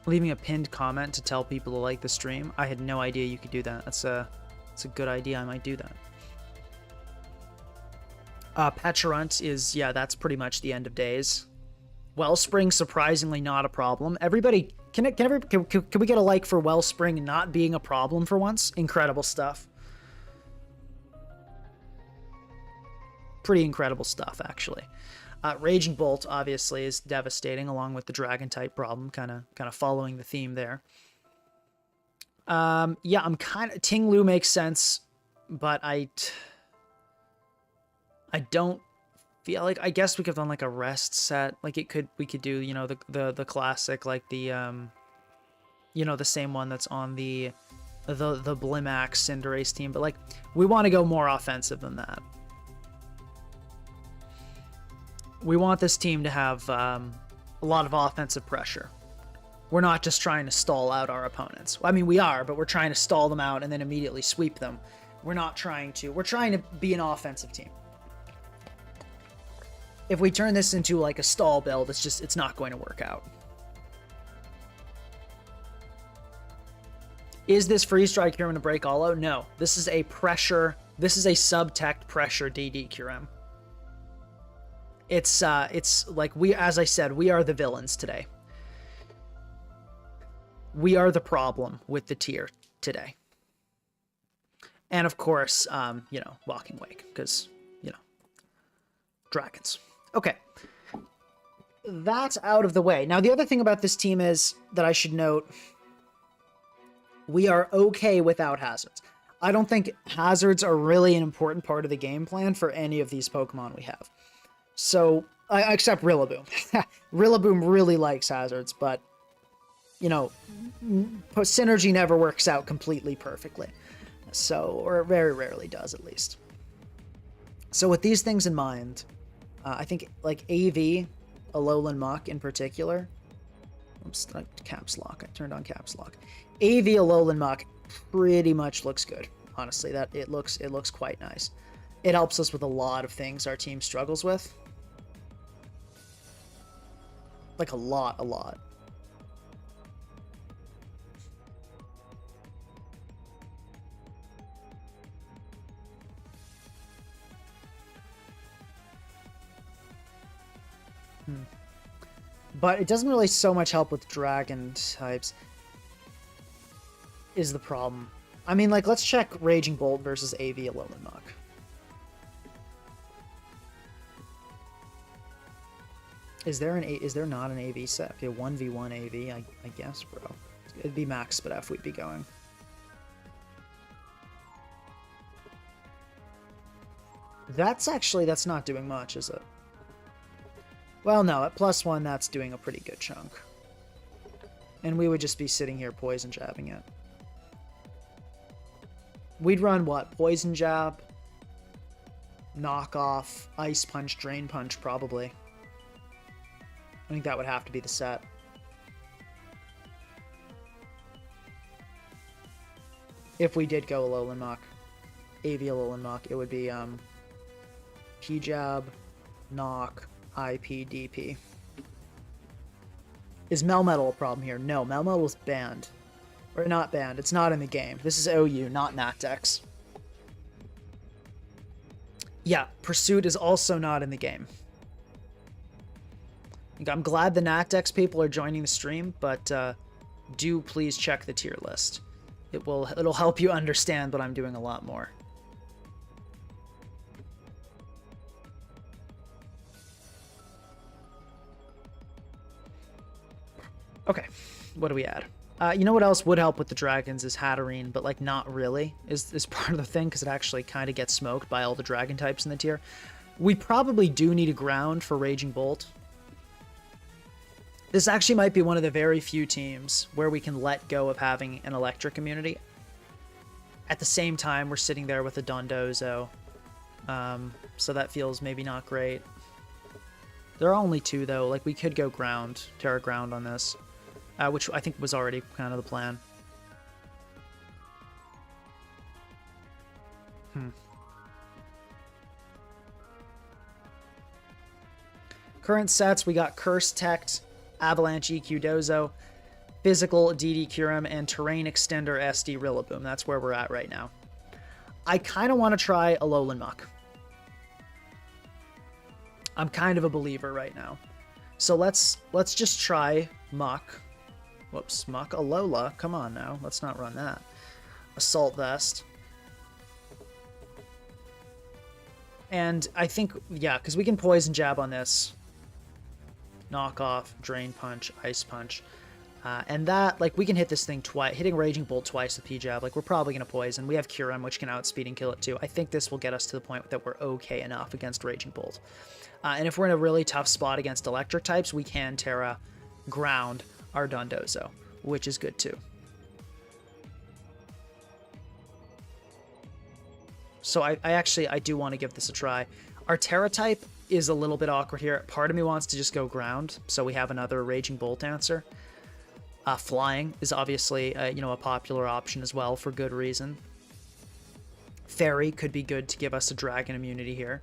Leaving a pinned comment to tell people to like the stream. I had no idea you could do that. That's a good idea. I might do that. Petulant is, yeah, that's pretty much the end of days. Wellspring, surprisingly not a problem. Everybody, can we get a like for Wellspring not being a problem for once? Incredible stuff. Pretty incredible stuff, actually. Raging Bolt, obviously, is devastating, along with the Dragon-type problem, kind of following the theme there. Yeah, I'm kind of... Ting Lu makes sense, but I don't feel like... I guess we could have done, like, a rest set. Like, we could do, you know, the classic, like, the, you know, the same one that's on the Blimax Cinderace team, but, like, we want to go more offensive than that. We want this team to have a lot of offensive pressure. We're not just trying to stall out our opponents. I mean, we are, but we're trying to stall them out and then immediately sweep them. We're not trying to. We're trying to be an offensive team. If we turn this into like a stall build, it's not going to work out. Is this Freeze Dry Curem to break all out? No. This is a pressure. This is a sub-tech pressure DD Curem. It's like as I said, we are the villains today. We are the problem with the tier today. And of course, you know, Walking Wake, because, you know, dragons. Okay. That's out of the way. Now, the other thing about this team is that I should note, we are okay without hazards. I don't think hazards are really an important part of the game plan for any of these Pokemon we have. So, except Rillaboom. Rillaboom really likes hazards, but, you know, synergy never works out completely perfectly. So, or it very rarely does, at least. So with these things in mind, I think, like, AV, Alolan Muck in particular, oops, caps lock, I turned on caps lock. AV Alolan Muck pretty much looks good, honestly. That it looks quite nice. It helps us with a lot of things our team struggles with. Like a lot, a lot. But it doesn't really so much help with dragon types, is the problem. I mean, like, let's check Raging Bolt versus AV Alolan Muck. Is there not an AV set? Okay, 1v1 AV, I guess, bro. It'd be max spit F we'd be going. That's not doing much, is it? Well, no, at +1, that's doing a pretty good chunk. And we would just be sitting here poison jabbing it. We'd run what? Poison jab, knockoff, ice punch, drain punch, probably. I think that would have to be the set. If we did go Alolan Muck, AV Alolan Muck, it would be P-Jab, Knock, IP, DP. Is Melmetal a problem here? No, Melmetal is banned. Or not banned, it's not in the game. This is OU, not Nactex. Yeah, Pursuit is also not in the game. I'm glad the Nactex people are joining the stream, but do please check the tier list. It'll help you understand, but I'm doing a lot more. Okay, what do we add? You know what else would help with the dragons is Hatterene, but like not really is part of the thing because it actually kind of gets smoked by all the dragon types in the tier. We probably do need a ground for Raging Bolt. This actually might be one of the very few teams where we can let go of having an electric immunity. At the same time, we're sitting there with a Dondozo, so that feels maybe not great. There are only two though. Like we could go ground, Terra ground on this. Which I think was already kind of the plan. Current sets, we got Curse Tect, Avalanche EQ Dozo, Physical DD Curm, and Terrain Extender SD Rillaboom. That's where we're at right now. I kind of want to try Alolan Muck. I'm kind of a believer right now. So let's just try Muck. Whoops, Muck Alola. Come on now. Let's not run that. Assault Vest. And I think, yeah, because we can Poison Jab on this. Knock off, Drain Punch, Ice Punch. And that, like, we can hit this thing twice. Hitting Raging Bolt twice with P-Jab, like, we're probably going to Poison. We have Curm, which can outspeed and kill it too. I think this will get us to the point that we're okay enough against Raging Bolt. And if we're in a really tough spot against electric types, we can Terra ground our Dondozo, which is good too. So I do want to give this a try. Our Terra type is a little bit awkward here. Part of me wants to just go ground, so we have another Raging Bolt answer. Flying is obviously a popular option as well for good reason. Fairy could be good to give us a dragon immunity here.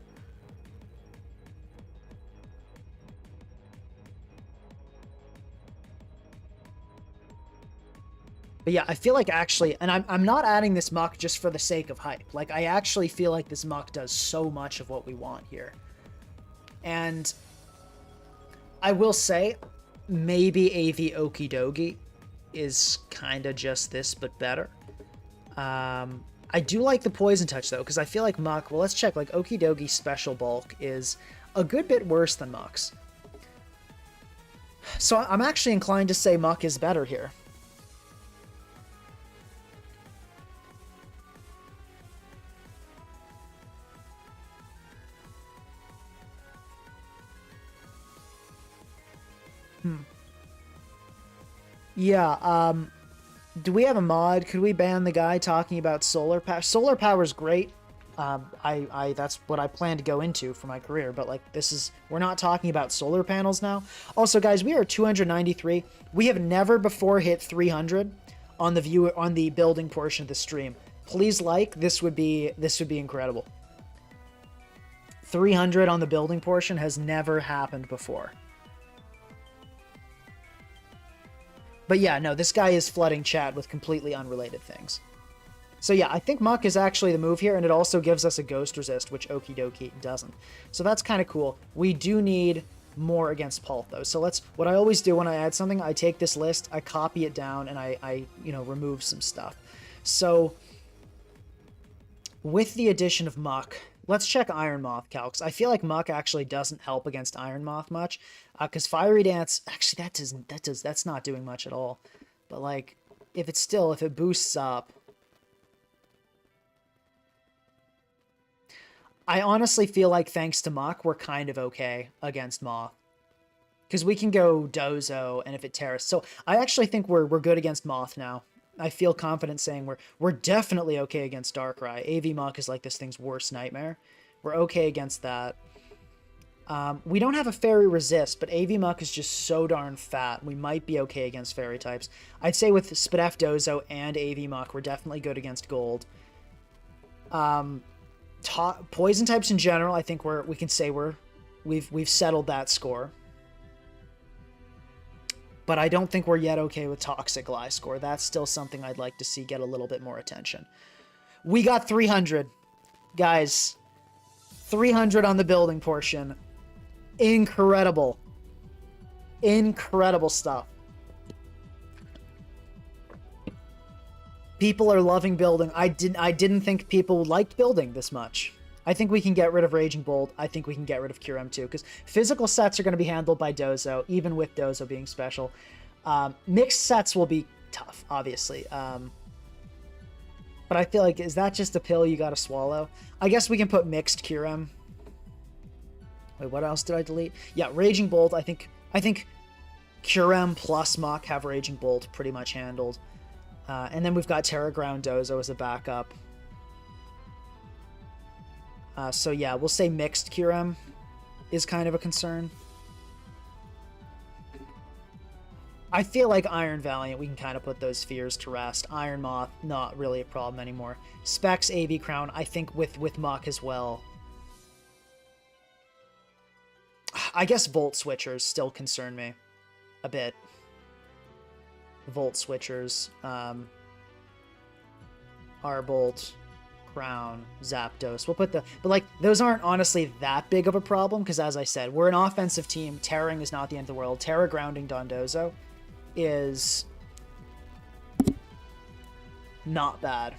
But yeah, I feel like actually, and I'm not adding this Muck just for the sake of hype. Like, I actually feel like this Muck does so much of what we want here. And I will say, maybe AV Okidogi is kind of just this, but better. I do like the Poison Touch, though, because I feel like Muck, well, let's check, like, Okidogi Special Bulk is a good bit worse than Muck's. So I'm actually inclined to say Muck is better here. Yeah, do we have a mod? Could we ban the guy talking about solar power? Solar power is great. That's what I plan to go into for my career, but like we're not talking about solar panels now. Also, guys, we are 293. We have never before hit 300 on the building portion of the stream. Please this would be incredible. 300 on the building portion has never happened before. But yeah, no, this guy is flooding chat with completely unrelated things. So yeah, I think Muck is actually the move here, and it also gives us a ghost resist, which Okie dokie doesn't. So that's kind of cool. We do need more against Pulp, though. So let's, what I always do when I add something, I take this list, I copy it down, and I you know, remove some stuff. So with the addition of Muck, let's check Iron Moth calcs. I feel like Muck actually doesn't help against Iron Moth much, because Fiery Dance, actually that's not doing much at all. But like, if it boosts up, I honestly feel like thanks to Muck, we're kind of okay against Moth. Because we can go Dozo, and if it tears. So I actually think we're good against Moth now. I feel confident saying we're definitely okay against Darkrai. AV Muck is like this thing's worst nightmare. We're okay against that. We don't have a Fairy Resist, but AV Muck is just so darn fat. We might be okay against Fairy types. I'd say with Spadef Dozo and AV Muck, we're definitely good against Gold. Poison types in general, I think we can say we've settled that score. But I don't think we're yet okay with Toxic Gliscor. That's still something I'd like to see get a little bit more attention. We got 300. Guys, 300 on the building portion. Incredible. Incredible stuff. People are loving building. I didn't think people liked building this much. I think we can get rid of Raging Bolt. I think we can get rid of Curm too, because physical sets are going to be handled by Dozo, even with Dozo being special. Mixed sets will be tough, obviously. But I feel like, is that just a pill you got to swallow? I guess we can put Mixed Curm. Wait, what else did I delete? Yeah, Raging Bolt. I think Curm plus Muck have Raging Bolt pretty much handled. And then we've got Terra Ground Dozo as a backup. So yeah, we'll say Mixed Curm is kind of a concern. I feel like Iron Valiant, we can kind of put those fears to rest. Iron Moth, not really a problem anymore. Specs, AV Crown, I think with Muck as well. I guess Volt Switchers still concern me a bit. Volt Switchers, Arbolt, Crown, Zapdos. We'll put but like, those aren't honestly that big of a problem, because as I said, we're an offensive team. Terraring is not the end of the world. Terra Grounding Dondozo is not bad.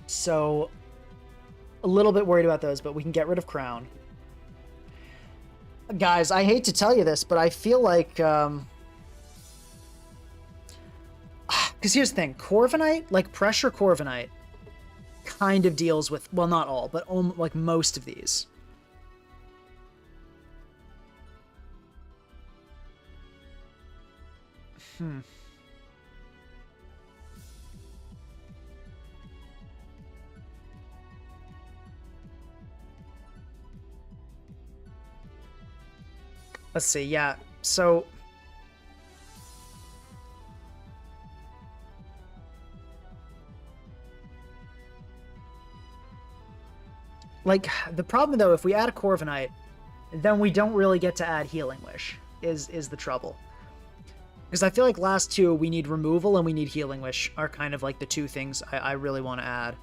So, a little bit worried about those, but we can get rid of Crown. Guys, I hate to tell you this, but I feel like, because here's the thing, Corviknight, like Pressure Corviknight, kind of deals with, well, not all, but like most of these. Let's see, yeah, so... Like, the problem, though, if we add a Corviknight, then we don't really get to add Healing Wish, is the trouble. Because I feel like last two, we need Removal and we need Healing Wish, are kind of like the two things I really want to add.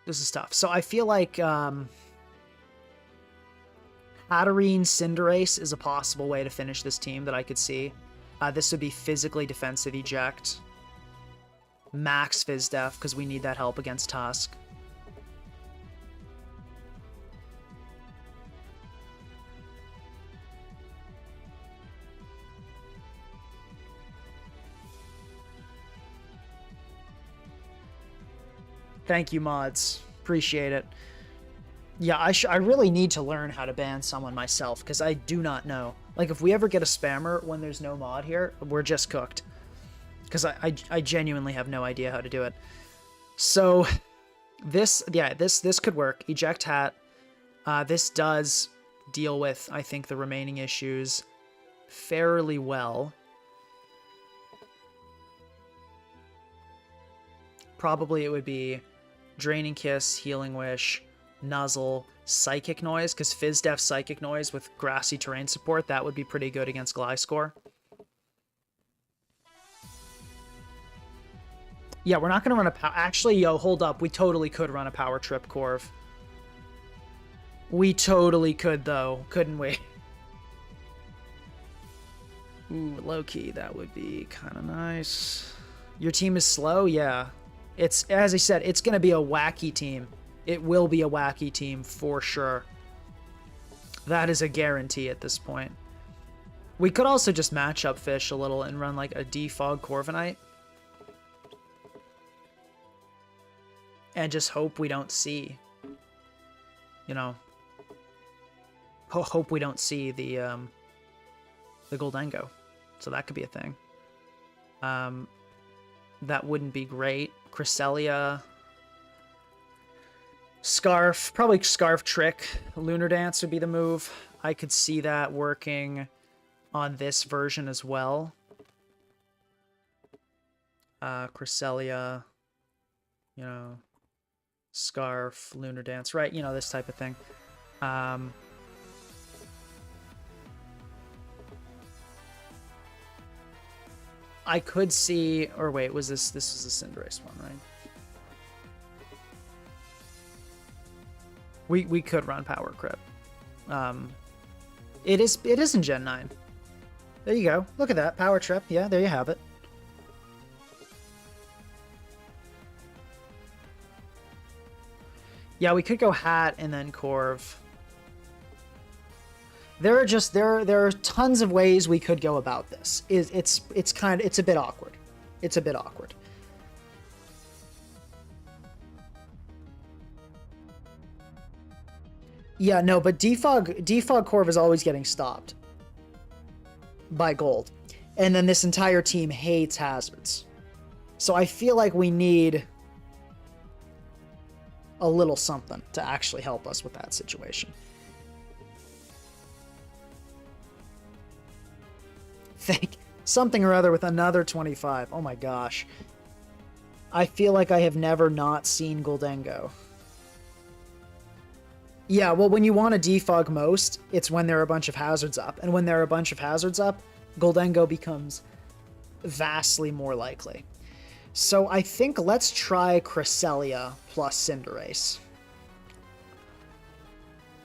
This is tough. So I feel like Hatterene Cinderace is a possible way to finish this team that I could see. This would be physically defensive eject. Max Fizdef, because we need that help against Tusk. Thank you, mods. Appreciate it. Yeah, I really need to learn how to ban someone myself, because I do not know. Like, if we ever get a spammer when there's no mod here, we're just cooked. Because I genuinely have no idea how to do it. So, this could work. Eject Hat. This does deal with, I think, the remaining issues fairly well. probably it would be Draining Kiss, Healing Wish, Nuzzle, Psychic Noise, because Fizz Def Psychic Noise with grassy terrain support, that would be pretty good against Gliscor. Yeah, we're not going to run a power... Actually, yo, hold up. We totally could run a power trip, Corv. We totally could, though. Couldn't we? Ooh, low-key, that would be kind of nice. Your team is slow? Yeah. It's, as I said, it's going to be a wacky team. It will be a wacky team, for sure. That is a guarantee at this point. We could also just match up Fish a little and run, like, a Defog Corviknight. And just hope we don't see, you know, hope we don't see the Goldengo. So that could be a thing. That wouldn't be great. Cresselia, Scarf, probably Scarf Trick. Lunar Dance would be the move. I could see that working on this version as well. Cresselia, you know, Scarf, Lunar Dance, right? You know, this type of thing. I could see, or wait, was this was the Cinderace one, right? We could run Power Grip. It is in Gen 9. There you go. Look at that. Power Trip. Yeah, there you have it. Yeah, we could go Hat and then Corv. There are tons of ways we could go about this. It's a bit awkward. It's a bit awkward. Yeah, no, but Defog Corv is always getting stopped by Gold. And then this entire team hates hazards. So I feel like we need a little something to actually help us with that situation. Think something or other with another 25. Oh my gosh. I feel like I have never not seen Goldengo. Yeah, well, when you want to defog most, it's when there are a bunch of hazards up. And when there are a bunch of hazards up, Goldengo becomes vastly more likely. So I think let's try Cresselia plus Cinderace.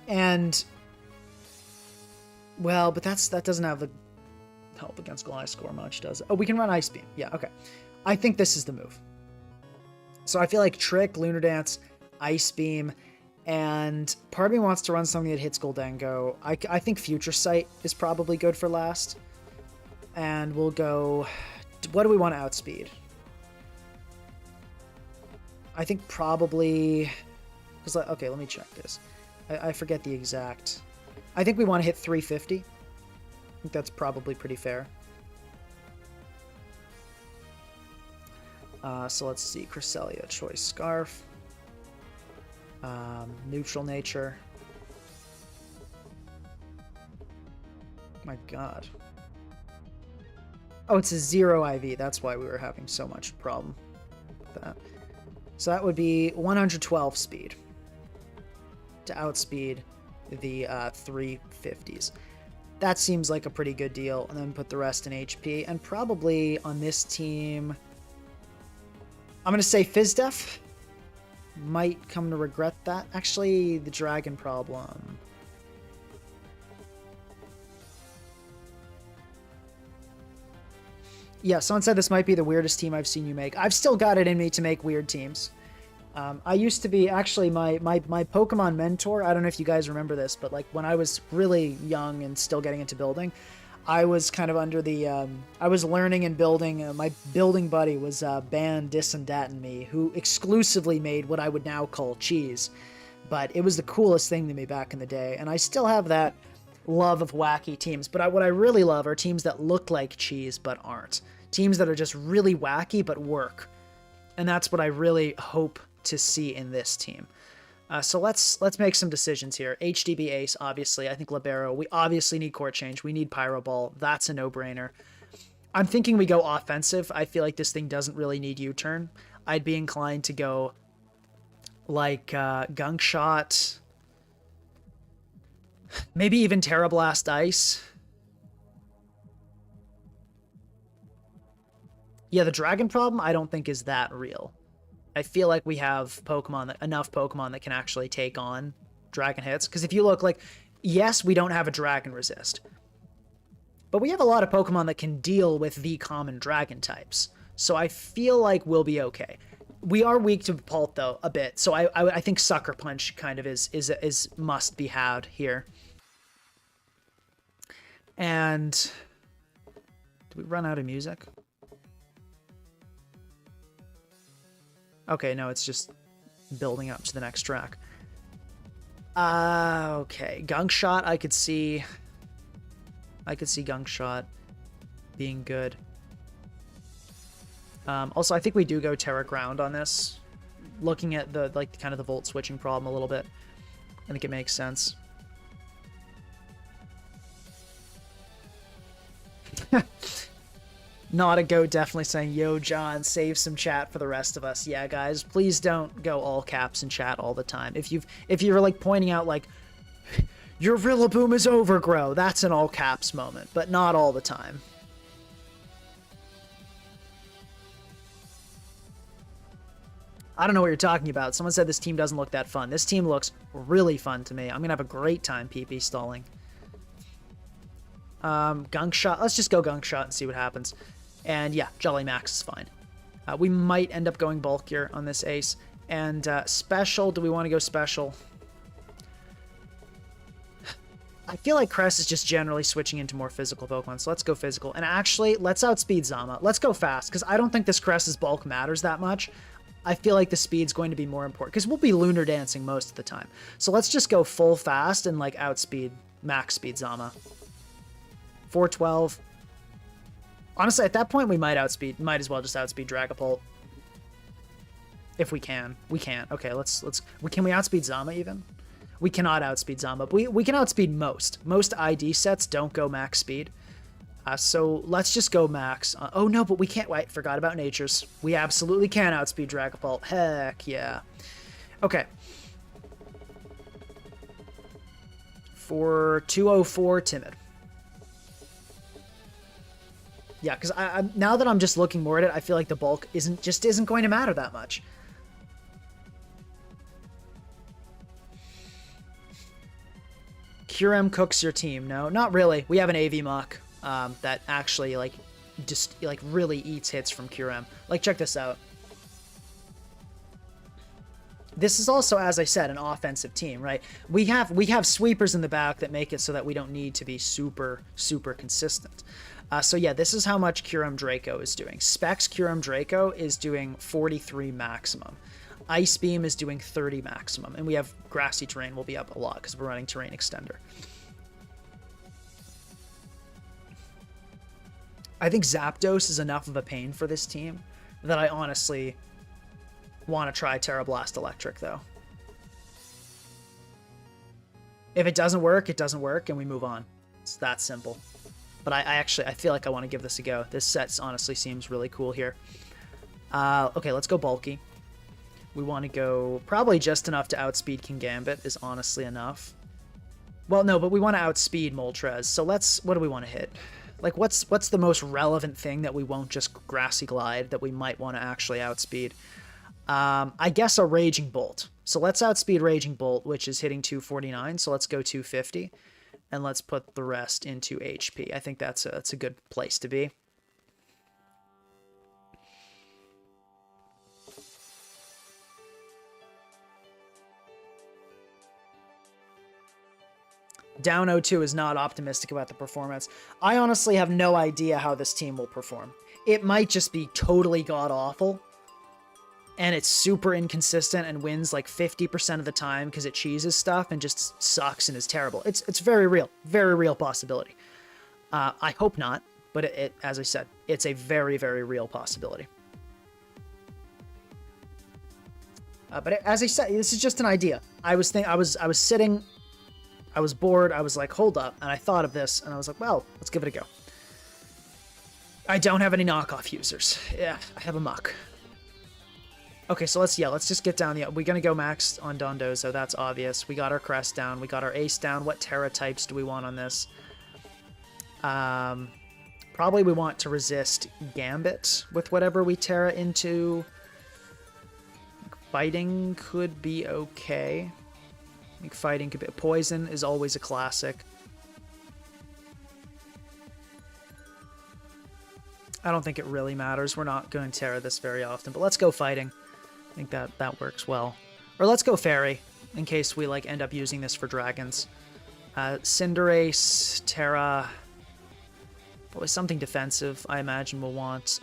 And, well, but that doesn't have the help against Gliscor much, does it? Oh, we can run Ice Beam. Yeah, okay. I think this is the move. So I feel like Trick, Lunar Dance, Ice Beam, and part of me wants to run something that hits Goldengo. I think Future Sight is probably good for last. And we'll go... What do we want to outspeed? I think probably... Okay, let me check this. I forget the exact... I think we want to hit 350. I think that's probably pretty fair. So let's see. Cresselia, Choice Scarf. Neutral Nature. My god. Oh, it's a 0 IV. That's why we were having so much problem with that. So that would be 112 speed to outspeed the 350s. That seems like a pretty good deal. And then put the rest in HP. And probably on this team, I'm going to say Fizdef. Might come to regret that. Actually, the Dragon Problem. Yeah, someone said this might be the weirdest team I've seen you make. I've still got it in me to make weird teams. I used to be, actually, my Pokemon mentor, I don't know if you guys remember this, but like when I was really young and still getting into building, I was kind of under the, I was learning and building, my building buddy was Ban, Dis, and Dat and me, who exclusively made what I would now call cheese. But it was the coolest thing to me back in the day, and I still have that love of wacky teams. But what I really love are teams that look like cheese but aren't. Teams that are just really wacky but work. And that's what I really hope to see in this team. So let's make some decisions here. HDB Ace, obviously. I think Libero. We obviously need Court Change. We need Pyro Ball. That's a no-brainer. I'm thinking we go offensive. I feel like this thing doesn't really need U-turn. I'd be inclined to go like Gunk Shot, maybe even Terra Blast Ice. Yeah, the dragon problem I don't think is that real. I feel like we have enough Pokemon that can actually take on dragon hits. Because if you look, like, yes, we don't have a dragon resist, but we have a lot of Pokemon that can deal with the common dragon types. So I feel like we'll be okay. We are weak to Pult though a bit, so I think Sucker Punch kind of is must be had here. And do we run out of music? Okay, no, it's just building up to the next track. Okay, Gunk Shot, I could see Gunk Shot being good. Also, I think we do go Terra Ground on this. Looking at the, like, kind of the Volt switching problem a little bit, I think it makes sense. Not a Goat definitely saying, yo, John, save some chat for the rest of us. Yeah, guys, please don't go all caps in chat all the time. If you're like pointing out like, your Rillaboom is overgrow, that's an all caps moment, but not all the time. I don't know what you're talking about. Someone said this team doesn't look that fun. This team looks really fun to me. I'm gonna have a great time PP stalling. Gunk Shot. Let's just go Gunk Shot and see what happens. And yeah, Jolly Max is fine. We might end up going bulkier on this ace. And special, do we want to go special? I feel like Cress is just generally switching into more physical Pokemon, so let's go physical. And actually, let's outspeed Zama. Let's go fast, because I don't think this Cress's bulk matters that much. I feel like the speed's going to be more important, because we'll be Lunar Dancing most of the time. So let's just go full fast and like outspeed, max speed Zama. 412. Honestly, at that point, we might as well just outspeed Dragapult. If we can. We can't. Okay, can we outspeed Zama even? We cannot outspeed Zama, but we can outspeed most. Most ID sets don't go max speed. So let's just go max. Oh no, but we can't. Wait, forgot about Nature's. We absolutely can outspeed Dragapult. Heck yeah. Okay. For 204, Timid. Yeah, because I now that I'm just looking more at it, I feel like the bulk isn't going to matter that much. Curm cooks your team. No, not really. We have an AV Muck that actually just really eats hits from Curm. Like, check this out. This is also, as I said, an offensive team, right? We have sweepers in the back that make it so that we don't need to be super consistent. So yeah, this is how much Curm Draco is doing. Specs Curm Draco is doing 43 maximum. Ice Beam is doing 30 maximum. And we have Grassy Terrain will be up a lot because we're running Terrain Extender. I think Zapdos is enough of a pain for this team that I honestly want to try Terra Blast Electric, though. If it doesn't work, it doesn't work, and we move on. It's that simple. But I feel like I want to give this a go. This set honestly seems really cool here. Okay, let's go bulky. We want to go probably just enough to outspeed Kingambit is honestly enough. Well, no, but we want to outspeed Moltres. So what do we want to hit? Like, what's the most relevant thing that we won't just Grassy Glide that we might want to actually outspeed? I guess a Raging Bolt. So let's outspeed Raging Bolt, which is hitting 249. So let's go 250. And let's put the rest into HP. I think that's a good place to be. Down 0-2 is not optimistic about the performance. I honestly have no idea how this team will perform. It might just be totally god-awful, and it's super inconsistent and wins like 50% of the time because it cheeses stuff and just sucks and is terrible. It's very real possibility. I hope not, but as I said, it's a very real possibility. But as I said, this is just an idea. I was sitting, I was bored, I was like, hold up, and I thought of this, and I was like, well, let's give it a go. I don't have any knockoff users. Yeah, I have a Muck. Okay, so let's just get down the... We're going to go max on Dondozo, that's obvious. We got our crest down, we got our ace down. What Terra types do we want on this? Probably we want to resist Gambit with whatever we Terra into. Fighting could be okay. I think fighting could be... Poison is always a classic. I don't think it really matters. We're not going to Terra this very often, but let's go fighting. I think that works well. Or let's go Fairy, in case we like end up using this for dragons. Cinderace, Terra, probably something defensive. I imagine we'll want.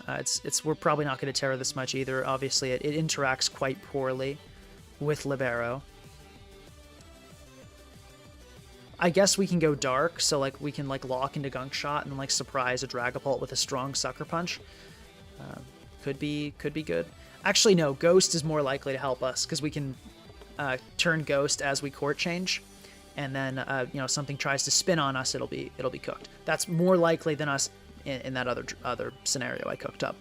We're probably not going to Terra this much either. Obviously, it interacts quite poorly with Libero. I guess we can go Dark, so like we can like lock into Gunk Shot and like surprise a Dragapult with a strong Sucker Punch. Could be good. Actually, no. Ghost is more likely to help us because we can turn Ghost as we court change, and then you know, something tries to spin on us, it'll be cooked. That's more likely than us in that other scenario I cooked up.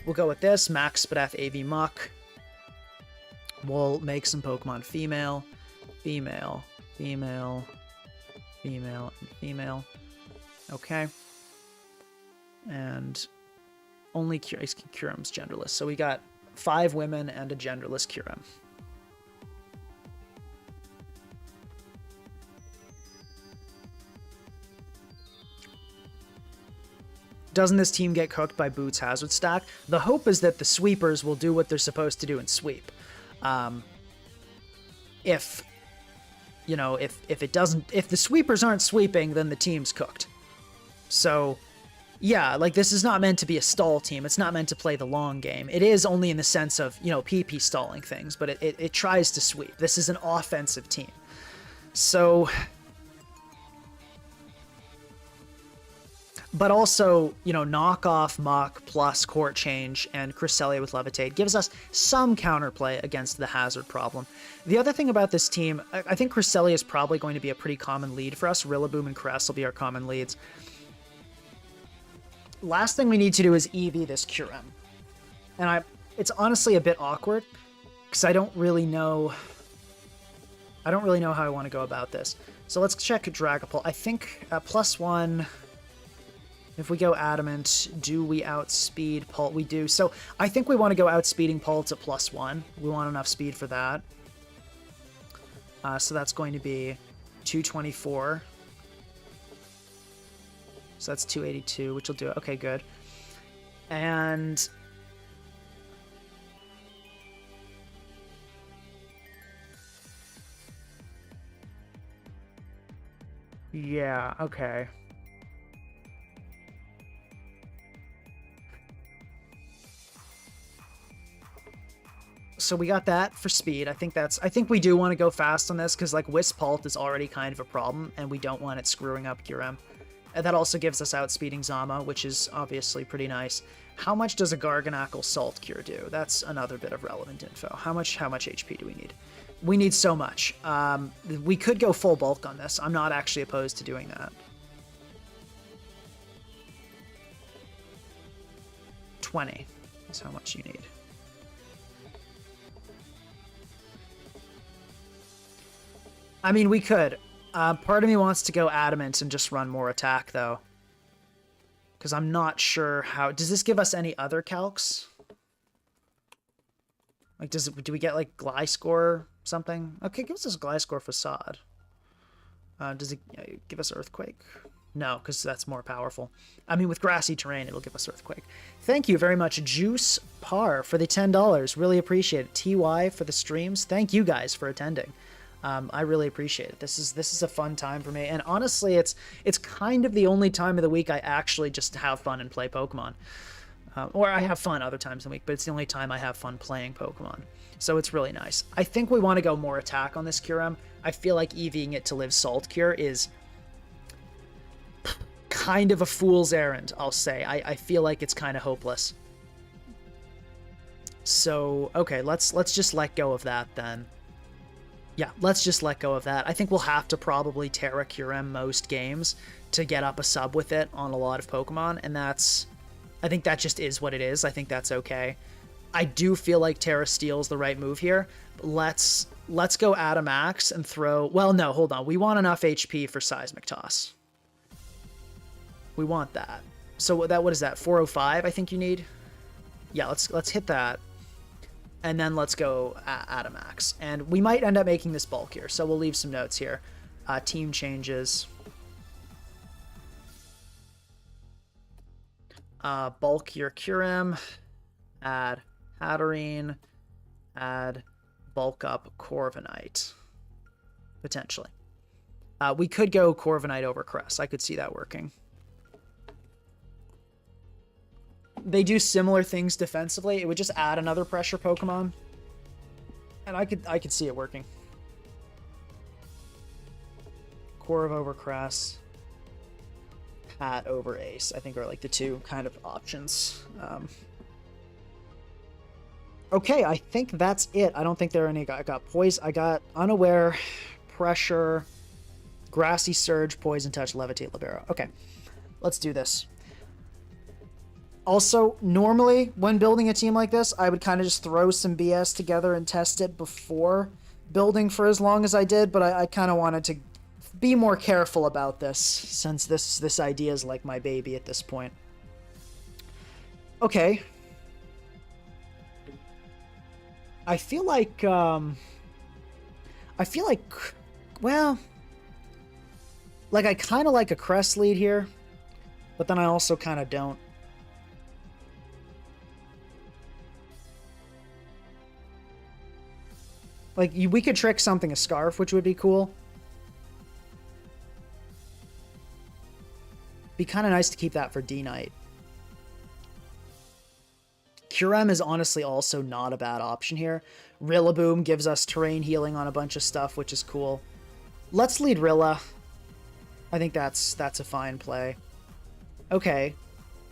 We'll go with this Max Spadef AV Muck. We'll make some Pokemon female, female, female, female, and female. Okay, and only Curm's genderless. So we got 5 women and a genderless Curm. Doesn't this team get cooked by Boots Hazard Stack? The hope is that the sweepers will do what they're supposed to do and sweep. If the sweepers aren't sweeping, then the team's cooked. So yeah, like this is not meant to be a stall team. It's not meant to play the long game. It is only in the sense of, you know, PP stalling things, but it tries to sweep. This is an offensive team. So, but also, you know, knockoff Muck plus court change and Cresselia with Levitate gives us some counterplay against the hazard problem. The other thing about this team, I think Cresselia is probably going to be a pretty common lead for us. Rillaboom and Cress will be our common leads. Last thing we need to do is EV this Curem. And it's honestly a bit awkward because I don't really know how I want to go about this. So let's check Dragapult. I think +1, if we go Adamant, do we outspeed Pult? We do. So I think we want to go outspeeding Pult at +1. We want enough speed for that. So that's going to be 224. So that's 282, which will do it. Okay, good. And yeah, okay. So we got that for speed. I think we do want to go fast on this because like Wispult is already kind of a problem and we don't want it screwing up Curem. And that also gives us outspeeding Zama, which is obviously pretty nice. How much does a Garganackle Salt Cure do? That's another bit of relevant info. How much HP do we need? We need so much. We could go full bulk on this. I'm not actually opposed to doing that. 20 is how much you need. I mean, we could. Part of me wants to go Adamant and just run more attack, though. Because I'm not sure how... Does this give us any other calcs? Like, do we get, like, Gliscor or something? Okay, give us Gliscor Facade. Does it give us Earthquake? No, because that's more powerful. I mean, with grassy terrain, it'll give us Earthquake. Thank you very much, Juice Par, for the $10. Really appreciate it. TY for the streams. Thank you guys for attending. I really appreciate it. This is a fun time for me, and honestly, it's kind of the only time of the week I actually just have fun and play Pokemon. Or I have fun other times in the week, but it's the only time I have fun playing Pokemon. So it's really nice. I think we want to go more attack on this Curem. I feel like EVing it to live Salt Cure is kind of a fool's errand, I'll say. I feel like it's kind of hopeless. So, okay, let's just let go of that then. Yeah, let's just let go of that. I think we'll have to probably Terra Curem most games to get up a sub with it on a lot of Pokemon, and I think that just is what it is. I think that's okay. I do feel like Terra Steel is the right move here. Let's go Atomax and throw... Well, no, hold on. We want enough HP for Seismic Toss. We want that. So what is that? 405 I think you need? Yeah, let's hit that. And then let's go Atomax. And we might end up making this bulkier, so we'll leave some notes here. Team changes. Bulk your curm. Add Hatterene. Add bulk up Corviknight. Potentially. We could go Corviknight over Crest. I could see that working. They do similar things defensively. It would just add another pressure Pokemon. And I could see it working. Corv over Crest. Pat over Ace, I think, are like the two kind of options. Okay, I think that's it. I don't think there are any. I got Poison. I got Unaware, Pressure, Grassy Surge, Poison Touch, Levitate, Libero. Okay, let's do this. Also, normally, when building a team like this, I would kind of just throw some BS together and test it before building for as long as I did, but I kind of wanted to be more careful about this, since this idea is like my baby at this point. Okay. I feel like, well, like I kind of like a Crest lead here, but then I also kind of don't. Like, we could trick something a Scarf, which would be cool. Be kind of nice to keep that for D-Knight. Curem is honestly also not a bad option here. Rillaboom gives us terrain healing on a bunch of stuff, which is cool. Let's lead Rilla. I think that's a fine play. Okay,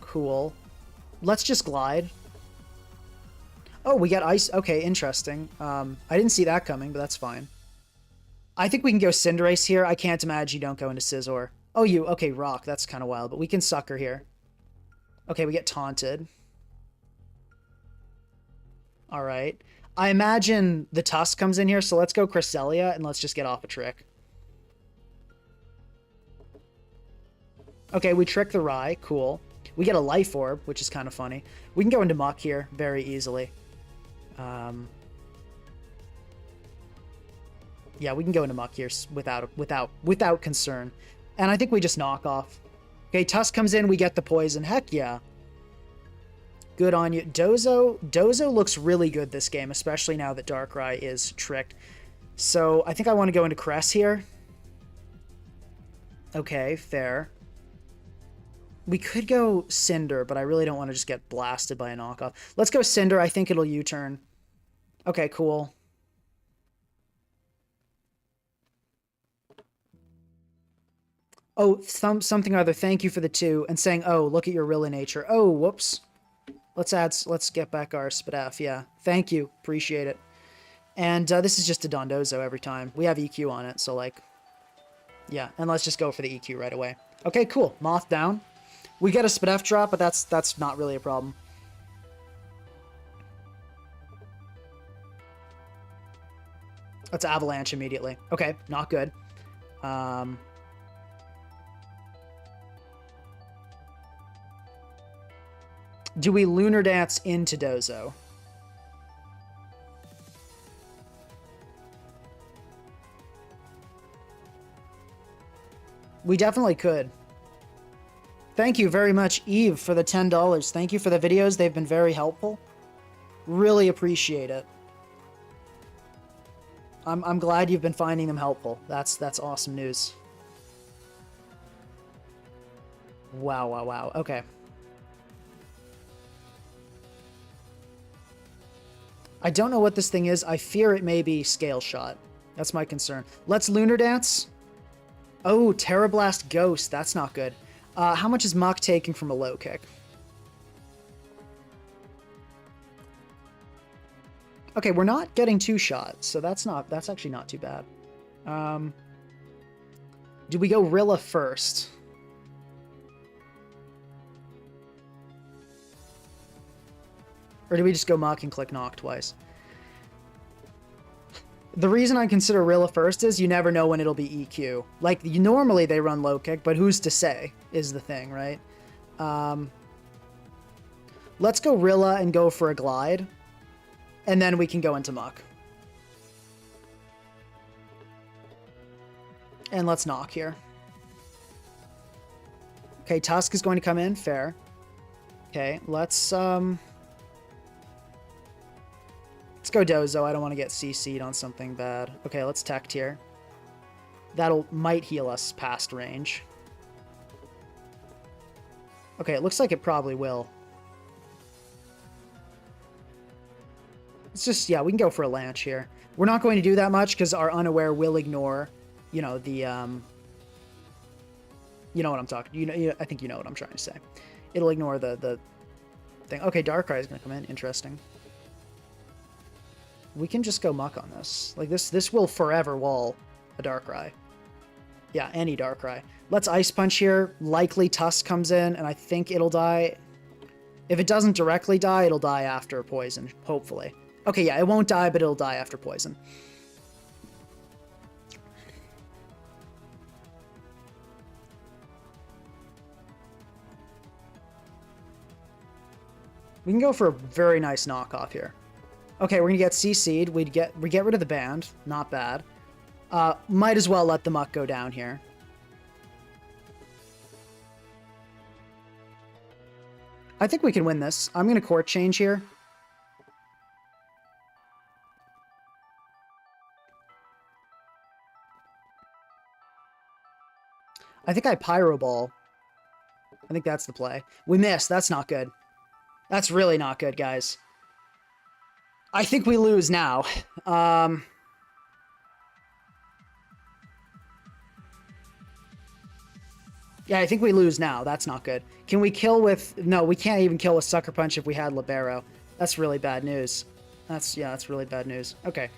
cool. Let's just Glide. Oh, we got Ice. Okay, interesting. I didn't see that coming, but that's fine. I think we can go Cinderace here. I can't imagine you don't go into Scizor. Oh, okay, Rock. That's kind of wild, but we can Sucker here. Okay, we get Taunted. All right. I imagine the Tusk comes in here, so let's go Cresselia, and let's just get off a trick. Okay, we trick the Rye. Cool. We get a Life Orb, which is kind of funny. We can go into Muck here very easily. Yeah, we can go into Muck here without concern. And I think we just knock off. Okay, Tusk comes in, we get the poison. Heck yeah. Good on you. Dozo looks really good this game, especially now that Darkrai is tricked. So I think I want to go into Cress here. Okay, fair. We could go Cinder, but I really don't want to just get blasted by a knockoff. Let's go Cinder. I think it'll U-turn. Okay, cool. Oh, something or other. Thank you for the 2. And saying, oh, look at your Rilla nature. Oh, whoops. Let's get back our Spadaf. Yeah. Thank you. Appreciate it. And this is just a Dondozo every time. We have EQ on it, so like... Yeah, and let's just go for the EQ right away. Okay, cool. Moth down. We get a Spadaf drop, but that's not really a problem. Let's Avalanche immediately. Okay, not good. Do we Lunar Dance into Dozo? We definitely could. Thank you very much, Eve, for the $10. Thank you for the videos. They've been very helpful. Really appreciate it. I'm glad you've been finding them helpful. That's awesome news. Wow, wow, wow. Okay. I don't know what this thing is. I fear it may be Scale Shot. That's my concern. Let's Lunar Dance. Oh, Terra Blast Ghost. That's not good. How much is Mach taking from a low kick? Okay, we're not getting 2 shots, so that's actually not too bad. Do we go Rilla first? Or do we just go muck and click knock twice? The reason I consider Rilla first is you never know when it'll be EQ. Like, normally they run low kick, but who's to say is the thing, right? Let's go Rilla and go for a glide. And then we can go into muck. And let's knock here. Okay, Tusk is going to come in. Fair. Okay, let's go Dozo. I don't want to get CC'd on something bad. Okay, let's tech here. Might heal us past range. Okay, it looks like it probably will. It's just, yeah, we can go for a Lance here. We're not going to do that much because our Unaware will ignore, you know, the, you know what I'm talking, I think you know what I'm trying to say. It'll ignore the thing. Okay, Darkrai is going to come in. Interesting. We can just go muck on this. Like, this will forever wall a Darkrai. Yeah, any Darkrai. Let's Ice Punch here. Likely Tusk comes in, and I think it'll die. If it doesn't directly die, it'll die after Poison, hopefully. Okay, yeah, it won't die, but it'll die after Poison. We can go for a very nice knockoff here. Okay, we're gonna get CC'd. We get rid of the band. Not bad. Might as well let the muck go down here. I think we can win this. I'm gonna court change here. I think I Pyro Ball. I think that's the play. We missed. That's not good. That's really not good, guys. I think we lose now. Yeah, I think we lose now. That's not good. Can we kill with... No, we can't even kill with Sucker Punch if we had Libero. That's really bad news. That's really bad news. Okay.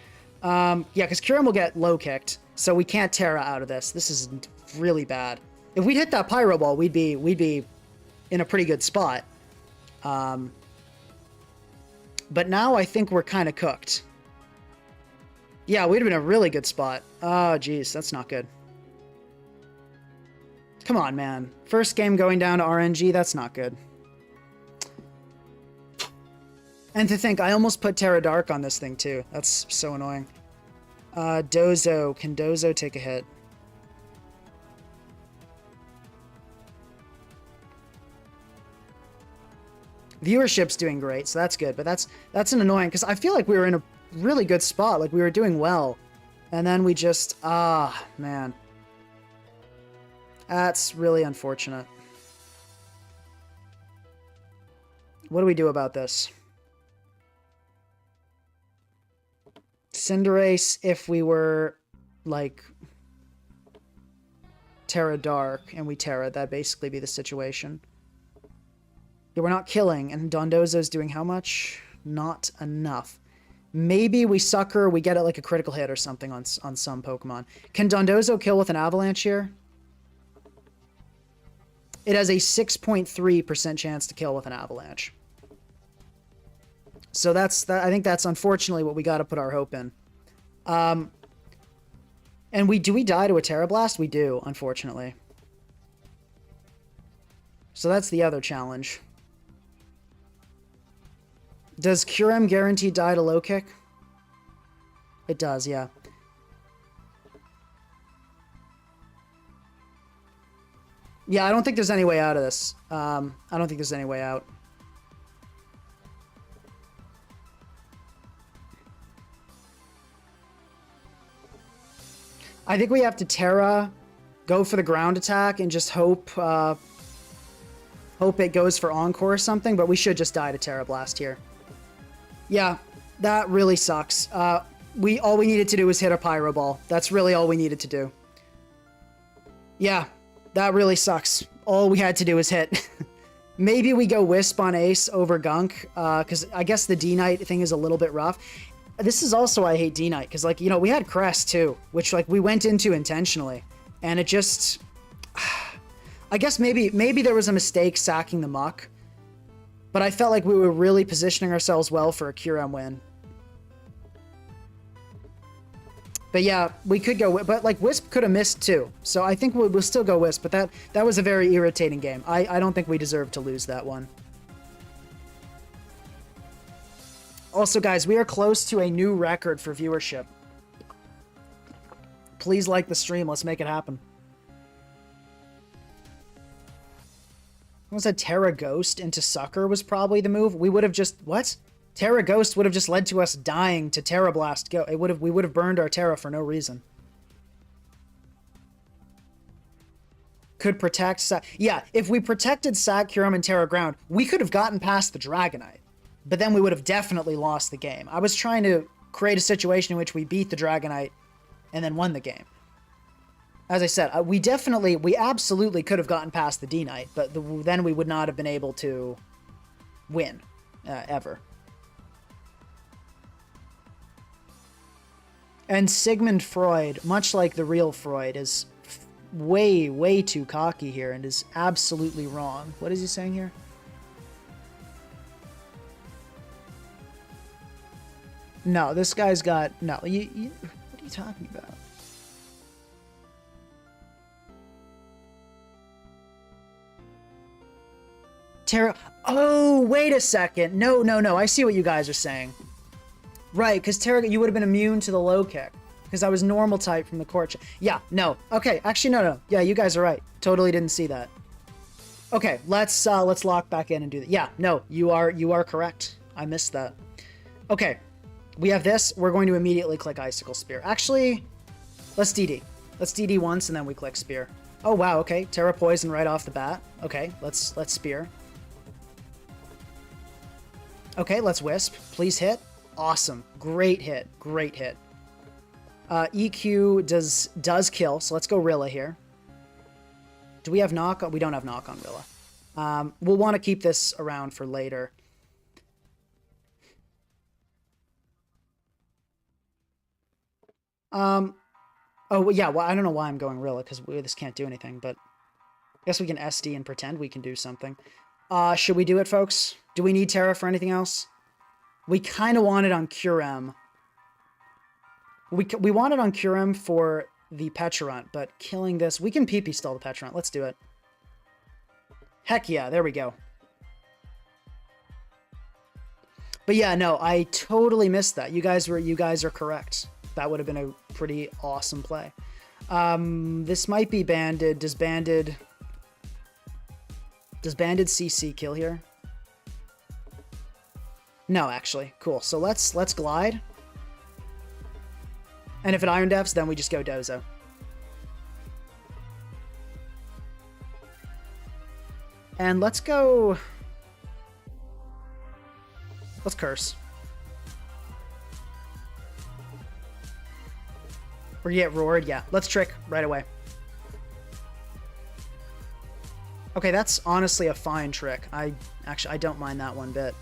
Yeah, because Curm will get low kicked, so we can't Terra out of this. This is really bad. If we hit that Pyro Ball, we'd be in a pretty good spot. But now I think we're kind of cooked. Yeah, we'd have been in a really good spot. Oh, geez, that's not good. Come on, man. First game going down to RNG, that's not good. And to think, I almost put Terra Dark on this thing, too. That's so annoying. Dozo. Can Dozo take a hit? Viewership's doing great, so that's good. But that's an annoying, because I feel like we were in a really good spot. Like, we were doing well. And then we just... man. That's really unfortunate. What do we do about this? Cinderace, if we were, like, Terra Dark, and we Terra, that'd basically be the situation. Yeah, we're not killing, and Dondozo's doing how much? Not enough. Maybe we Sucker, we get it like a critical hit or something on some Pokemon. Can Dondozo kill with an Avalanche here? It has a 6.3% chance to kill with an Avalanche. So I think that's unfortunately what we got to put our hope in. And do we die to a Terra Blast? We do, unfortunately. So that's the other challenge. Does Curem guarantee die to low kick? It does, yeah. Yeah, I don't think there's any way out of this. I don't think there's any way out. I think we have to Terra, go for the ground attack, and just hope it goes for Encore or something, but we should just die to Terra Blast here. Yeah, that really sucks. All we needed to do was hit a Pyro Ball. That's really all we needed to do. Yeah, that really sucks. All we had to do was hit. Maybe we go Wisp on Ace over Gunk, because I guess the D-Knight thing is a little bit rough. This is also I hate D-Knight, because, like, you know, we had Crest, too, which, like, we went into intentionally, and it just... I guess maybe there was a mistake sacking the Muck, But I felt like we were really positioning ourselves well for a curm win. But yeah, we could go, but like Wisp could have missed too. So I think we'll still go Wisp, but that was a very irritating game. I don't think we deserve to lose that one. Also, guys, we are close to a new record for viewership. Please like the stream. Let's make it happen. What was that? Terra Ghost into Sucker was probably the move. We would have just... What? Terra Ghost would have just led to us dying to Terra Blast Go. We would have burned our Terra for no reason. Could protect... Yeah, if we protected Sac, Curm, and Terra Ground, we could have gotten past the Dragonite. But then we would have definitely lost the game. I was trying to create a situation in which we beat the Dragonite and then won the game. As I said, we absolutely could have gotten past the D-Knight, but then we would not have been able to win, ever. And Sigmund Freud, much like the real Freud, is way, way too cocky here and is absolutely wrong. What is he saying here? No, this guy's got... No, what are you talking about? Terra... Oh, wait a second. No. I see what you guys are saying. Right, because Terra... You would have been immune to the low kick. Because I was normal type from the court. Yeah, no. Okay, actually, no. Yeah, you guys are right. Totally didn't see that. Okay, let's lock back in and do that. Yeah, no, you are correct. I missed that. Okay, we have this. We're going to immediately click Icicle Spear. Actually, let's DD. Let's DD once and then we click Spear. Oh, wow, okay. Terra Poison right off the bat. Okay, let's Spear. Okay, let's Wisp. Please hit. Awesome. Great hit. Great hit. EQ does kill, so let's go Rilla here. Do we have knock on? We don't have knock on Rilla. We'll want to keep this around for later. Oh, yeah, well, I don't know why I'm going Rilla, because this can't do anything, but I guess we can SD and pretend we can do something. Should we do it, folks? Do we need Terra for anything else? We kind of want it on Curem. We want it on Curem for the Petrarunt, but killing this... We can PP stall the Petrarunt. Let's do it. Heck yeah, there we go. But yeah, no, I totally missed that. You guys are correct. That would have been a pretty awesome play. This might be banded. Does banded CC kill here? No, actually. Cool. So let's glide. And if it Iron Defs, then we just go Dozo. And let's go... Let's Curse. Or get Roared? Yeah. Let's Trick right away. Okay, that's honestly a fine trick. I don't mind that one bit.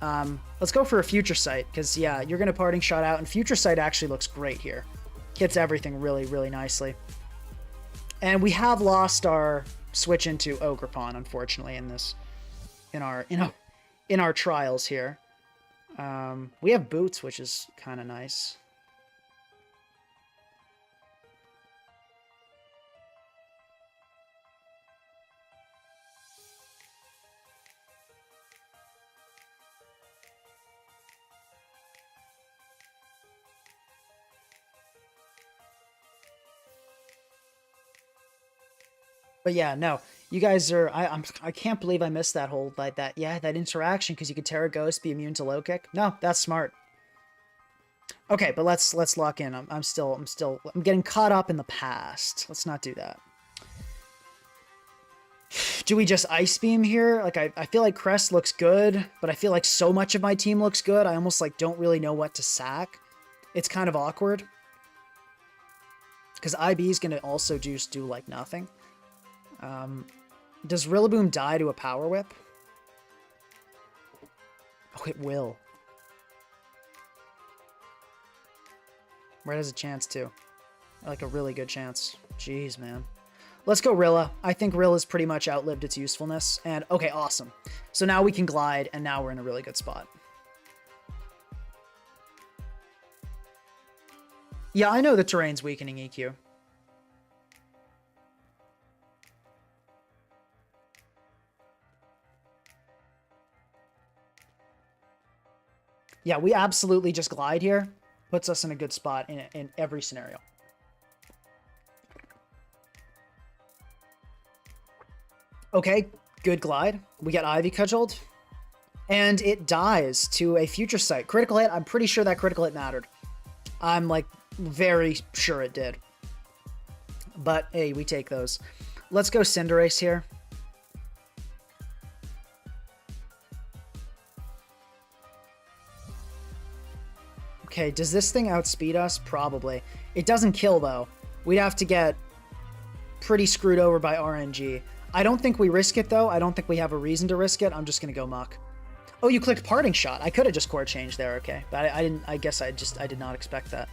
Let's go for a Future Sight, because, yeah, you're going to Parting Shot out, and Future Sight actually looks great here. Hits everything really, really nicely. And we have lost our switch into Ogerpon, unfortunately, in our trials here. We have Boots, which is kind of nice. But yeah, no, you guys are... I can't believe I missed that whole that interaction, because you could Terra Ghost, be immune to low kick. No, that's smart. Okay, but let's lock in. I'm getting caught up in the past. Let's not do that. Do we just Ice Beam here? Like, I feel like Crest looks good, but I feel like so much of my team looks good. I almost like don't really know what to sack. It's kind of awkward. Because IB is going to also just do like nothing. Does Rillaboom die to a Power Whip? Oh, it will. Red has a chance too. Like a really good chance. Jeez, man. Let's go Rilla. I think Rilla's pretty much outlived its usefulness. And, okay, awesome. So now we can glide, and now we're in a really good spot. Yeah, I know the terrain's weakening EQ. Yeah, we absolutely just glide here. Puts us in a good spot in every scenario. Okay, good glide. We get Ivy cudgeled. And it dies to a future sight. Critical hit, I'm pretty sure that critical hit mattered. I'm like very sure it did. But hey, we take those. Let's go Cinderace here. Okay, does this thing outspeed us? Probably. It doesn't kill, though. We'd have to get pretty screwed over by RNG. I don't think we risk it, though. I don't think we have a reason to risk it. I'm just going to go Muck. Oh, you clicked Parting Shot. I could have just core changed there, okay. But I didn't. I guess I did not expect that.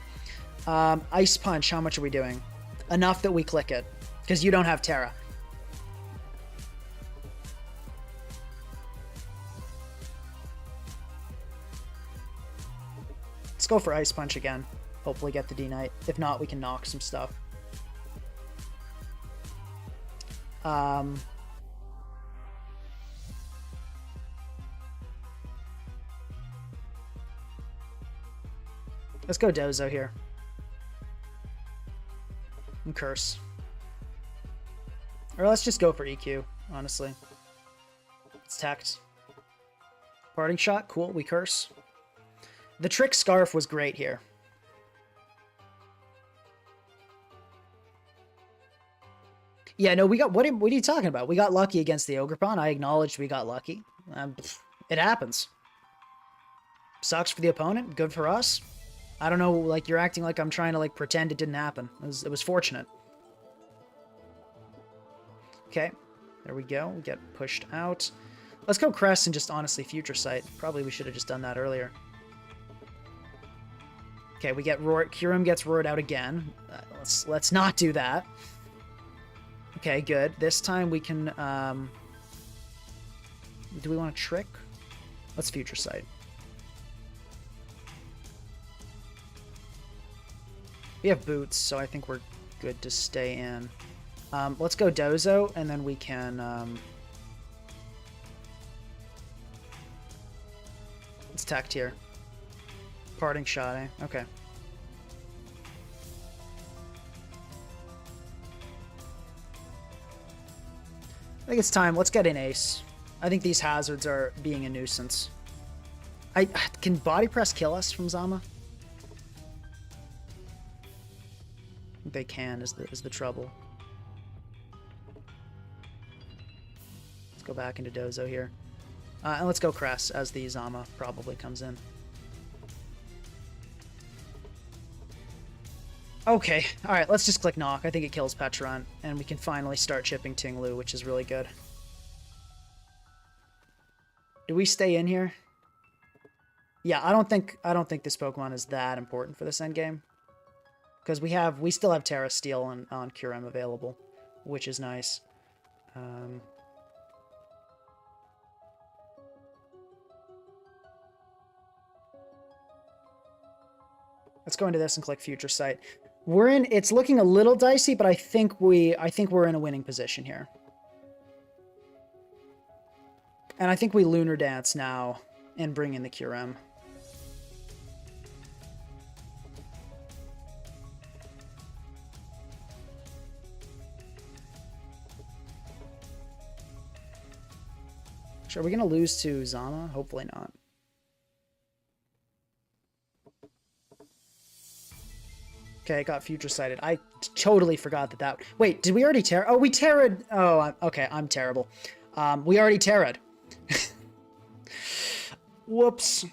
Ice Punch, how much are we doing? Enough that we click it, because you don't have Terra. Let's go for Ice Punch again. Hopefully get the D-Knight. If not, we can knock some stuff. Let's go Dozo here. And Curse. Or let's just go for EQ, honestly. It's Tact. Parting Shot, cool, we Curse. The Trick Scarf was great here. Yeah, no, we got... What are you talking about? We got lucky against the Ogerpon. I acknowledged we got lucky. It happens. Sucks for the opponent. Good for us. I don't know, like, you're acting like I'm trying to, like, pretend it didn't happen. It was fortunate. Okay, there we go. We get pushed out. Let's go Crest and just honestly Future Sight. Probably we should have just done that earlier. Okay, we get roared. Curm gets roared out again. Let's not do that. Okay, good. This time we can... do we want to Trick? Let's Future Sight. We have Boots, so I think we're good to stay in. Let's go Dozo, and then we can... let's Tact here. Parting Shot, eh? Okay. I think it's time. Let's get an Ace. I think these hazards are being a nuisance. Can Body Press kill us from Zama? They can, is the trouble. Let's go back into Dozo here. And let's go Crest as the Zama probably comes in. Okay, alright, let's just click Knock. I think it kills Petron, and we can finally start chipping Tinglu, which is really good. Do we stay in here? Yeah, I don't think this Pokemon is that important for this endgame. Because we still have Terra Steel on Curem available, which is nice. Let's go into this and click Future Sight. We're in. It's looking a little dicey, but I think we're in a winning position here. And I think we Lunar Dance now and bring in the Curem. Are we going to lose to Zama? Hopefully not. Okay, I got Future Sighted. I totally forgot that. Wait, did we already Terra? Oh, we Terra'd. Oh, okay, I'm terrible. We already Terra'd. Whoops.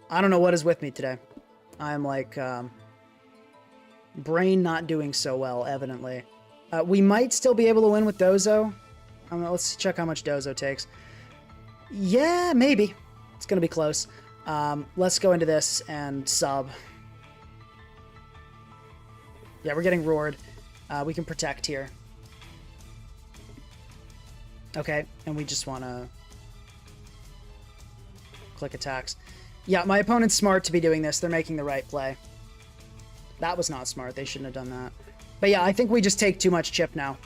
I don't know what is with me today. I'm like, brain not doing so well, evidently. We might still be able to win with Dozo. Let's check how much Dozo takes. Yeah, maybe. It's going to be close. Let's go into this and sub. Yeah, we're getting roared. We can protect here. Okay, and we just want to click attacks. Yeah, my opponent's smart to be doing this. They're making the right play. That was not smart. They shouldn't have done that. But yeah, I think we just take too much chip now.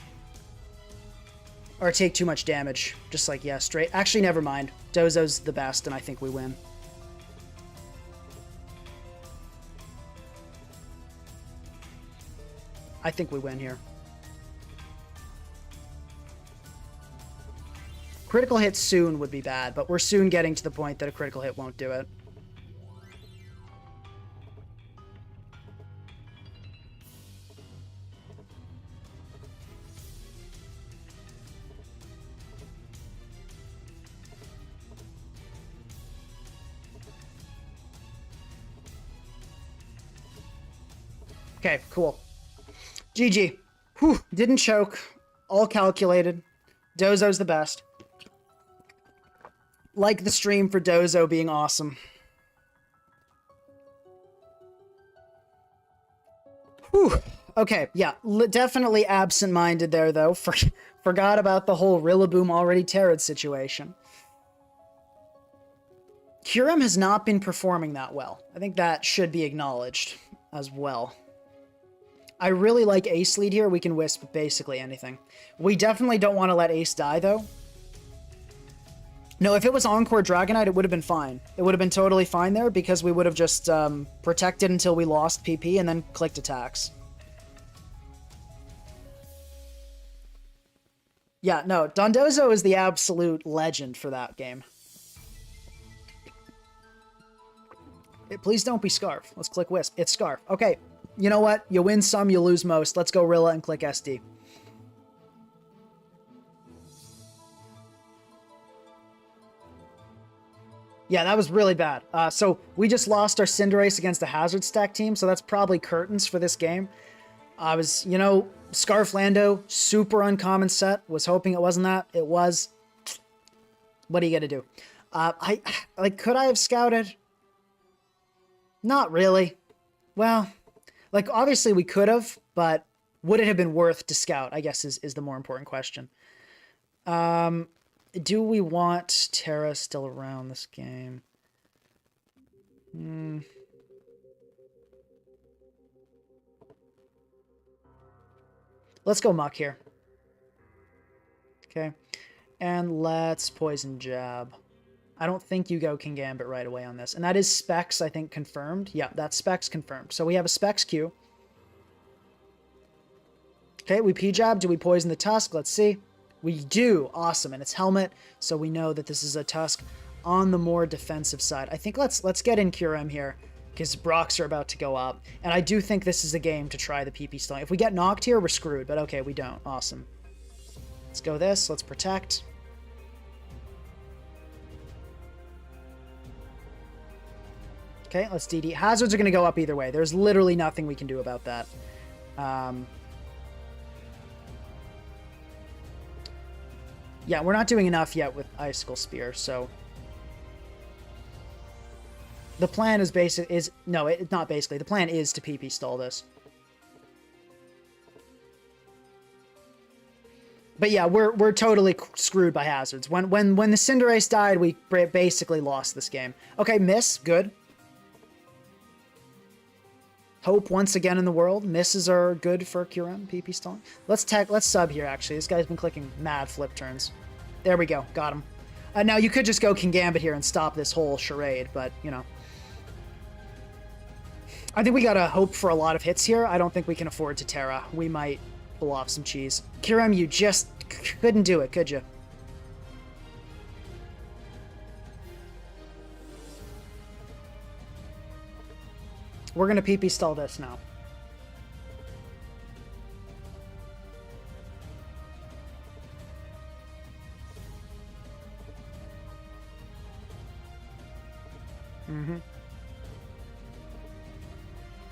Or take too much damage. Just like, yeah, straight. Actually, never mind. Dozo's the best, and I think we win. I think we win here. Critical hit soon would be bad, but we're soon getting to the point that a critical hit won't do it. Okay, cool. GG. Whew, didn't choke. All calculated. Dozo's the best. Like the stream for Dozo being awesome. Whew. Okay, yeah. Definitely absent-minded there, though. Forgot about the whole Rillaboom already Terrid situation. Curm has not been performing that well. I think that should be acknowledged as well. I really like Ace lead here. We can Wisp basically anything. We definitely don't want to let Ace die, though. No, if it was Encore Dragonite, it would have been fine. It would have been totally fine there because we would have just protected until we lost PP and then clicked attacks. Yeah, no, Dondozo is the absolute legend for that game. Please don't be Scarf. Let's click Wisp. It's Scarf. Okay. You know what? You win some, you lose most. Let's go Rilla and click SD. Yeah, that was really bad. So we just lost our Cinderace against the Hazard Stack team, so that's probably curtains for this game. I was, you know, Scarflando, super uncommon set. Was hoping it wasn't that. It was. What are you gonna do? Could I have scouted? Not really. Well... Like, obviously we could have, but would it have been worth to scout, I guess is the more important question. Do we want Terra still around this game? Let's go Muck here. Okay. And let's Poison Jab. I don't think you go Kingambit right away on this. And that is Specs, I think, confirmed. Yeah, that's Specs confirmed. So we have a Specs Q. Okay, we P-Jab. Do we poison the Tusk? Let's see. We do. Awesome. And it's Helmet, so we know that this is a Tusk on the more defensive side. I think let's get in Curem here, because Brocks are about to go up. And I do think this is a game to try the PP stalling. If we get knocked here, we're screwed. But okay, we don't. Awesome. Let's go this. Let's Protect. Okay, let's DD. Hazards are going to go up either way. There's literally nothing we can do about that. Yeah, we're not doing enough yet with Icicle Spear, so... The plan is no, it's not basically. The plan is to PP stall this. But yeah, we're totally screwed by hazards. When the Cinderace died, we basically lost this game. Okay, miss, good. Hope once again in the world. Misses are good for Curem, PP stalling. Let's sub here, actually. This guy's been clicking mad flip turns. There we go. Got him. Now, you could just go Kingambit here and stop this whole charade, but, you know. I think we gotta hope for a lot of hits here. I don't think we can afford to Terra. We might pull off some cheese. Curem, you just couldn't do it, could you? We're going to PP stall this now.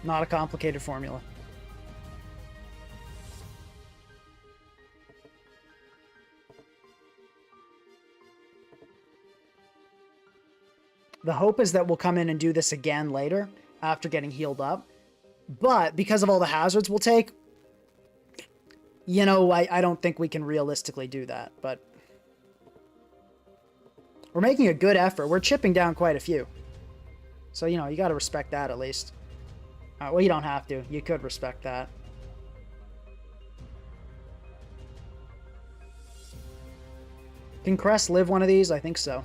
Not a complicated formula. The hope is that we'll come in and do this again later, after getting healed up. But because of all the hazards we'll take, you know, I don't think we can realistically do that. But We're making a good effort. We're chipping down quite a few. So, you know, you got to respect that at least. Well, you don't have to. You could respect that. Can Crest live one of these? I think so.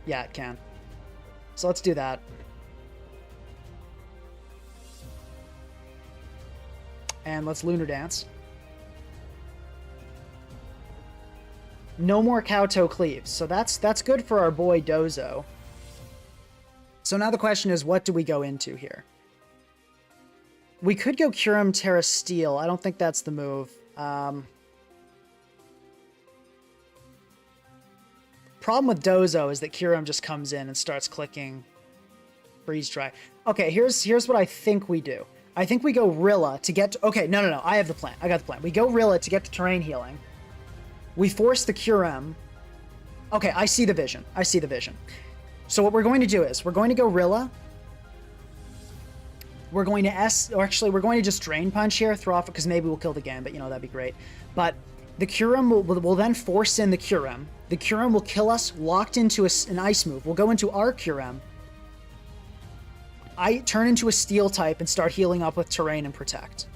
Yeah, it can. So let's do that. And let's Lunar Dance. No more Kowtow Cleaves. So that's good for our boy Dozo. So now the question is, what do we go into here? We could go Curm Terra Steel. I don't think that's the move. Problem with Dozo is that Curm just comes in and starts clicking Freeze Dry. Okay, here's what I think we do. I think we go Rilla to get to, okay, no. I have the plan. I got the plan. We go Rilla to get to terrain healing. We force the Curm. Okay, I see the vision. I see the vision. So what we're going to do is we're going to go Rilla. We're going to we're going to just Drain Punch here, throw off, because maybe we'll kill the Gambit, you know, that'd be great. But the Curm will then force in the Curm. The Curm will kill us locked into an Ice move. We'll go into our Curm. I turn into a Steel type and start healing up with Terrain and Protect.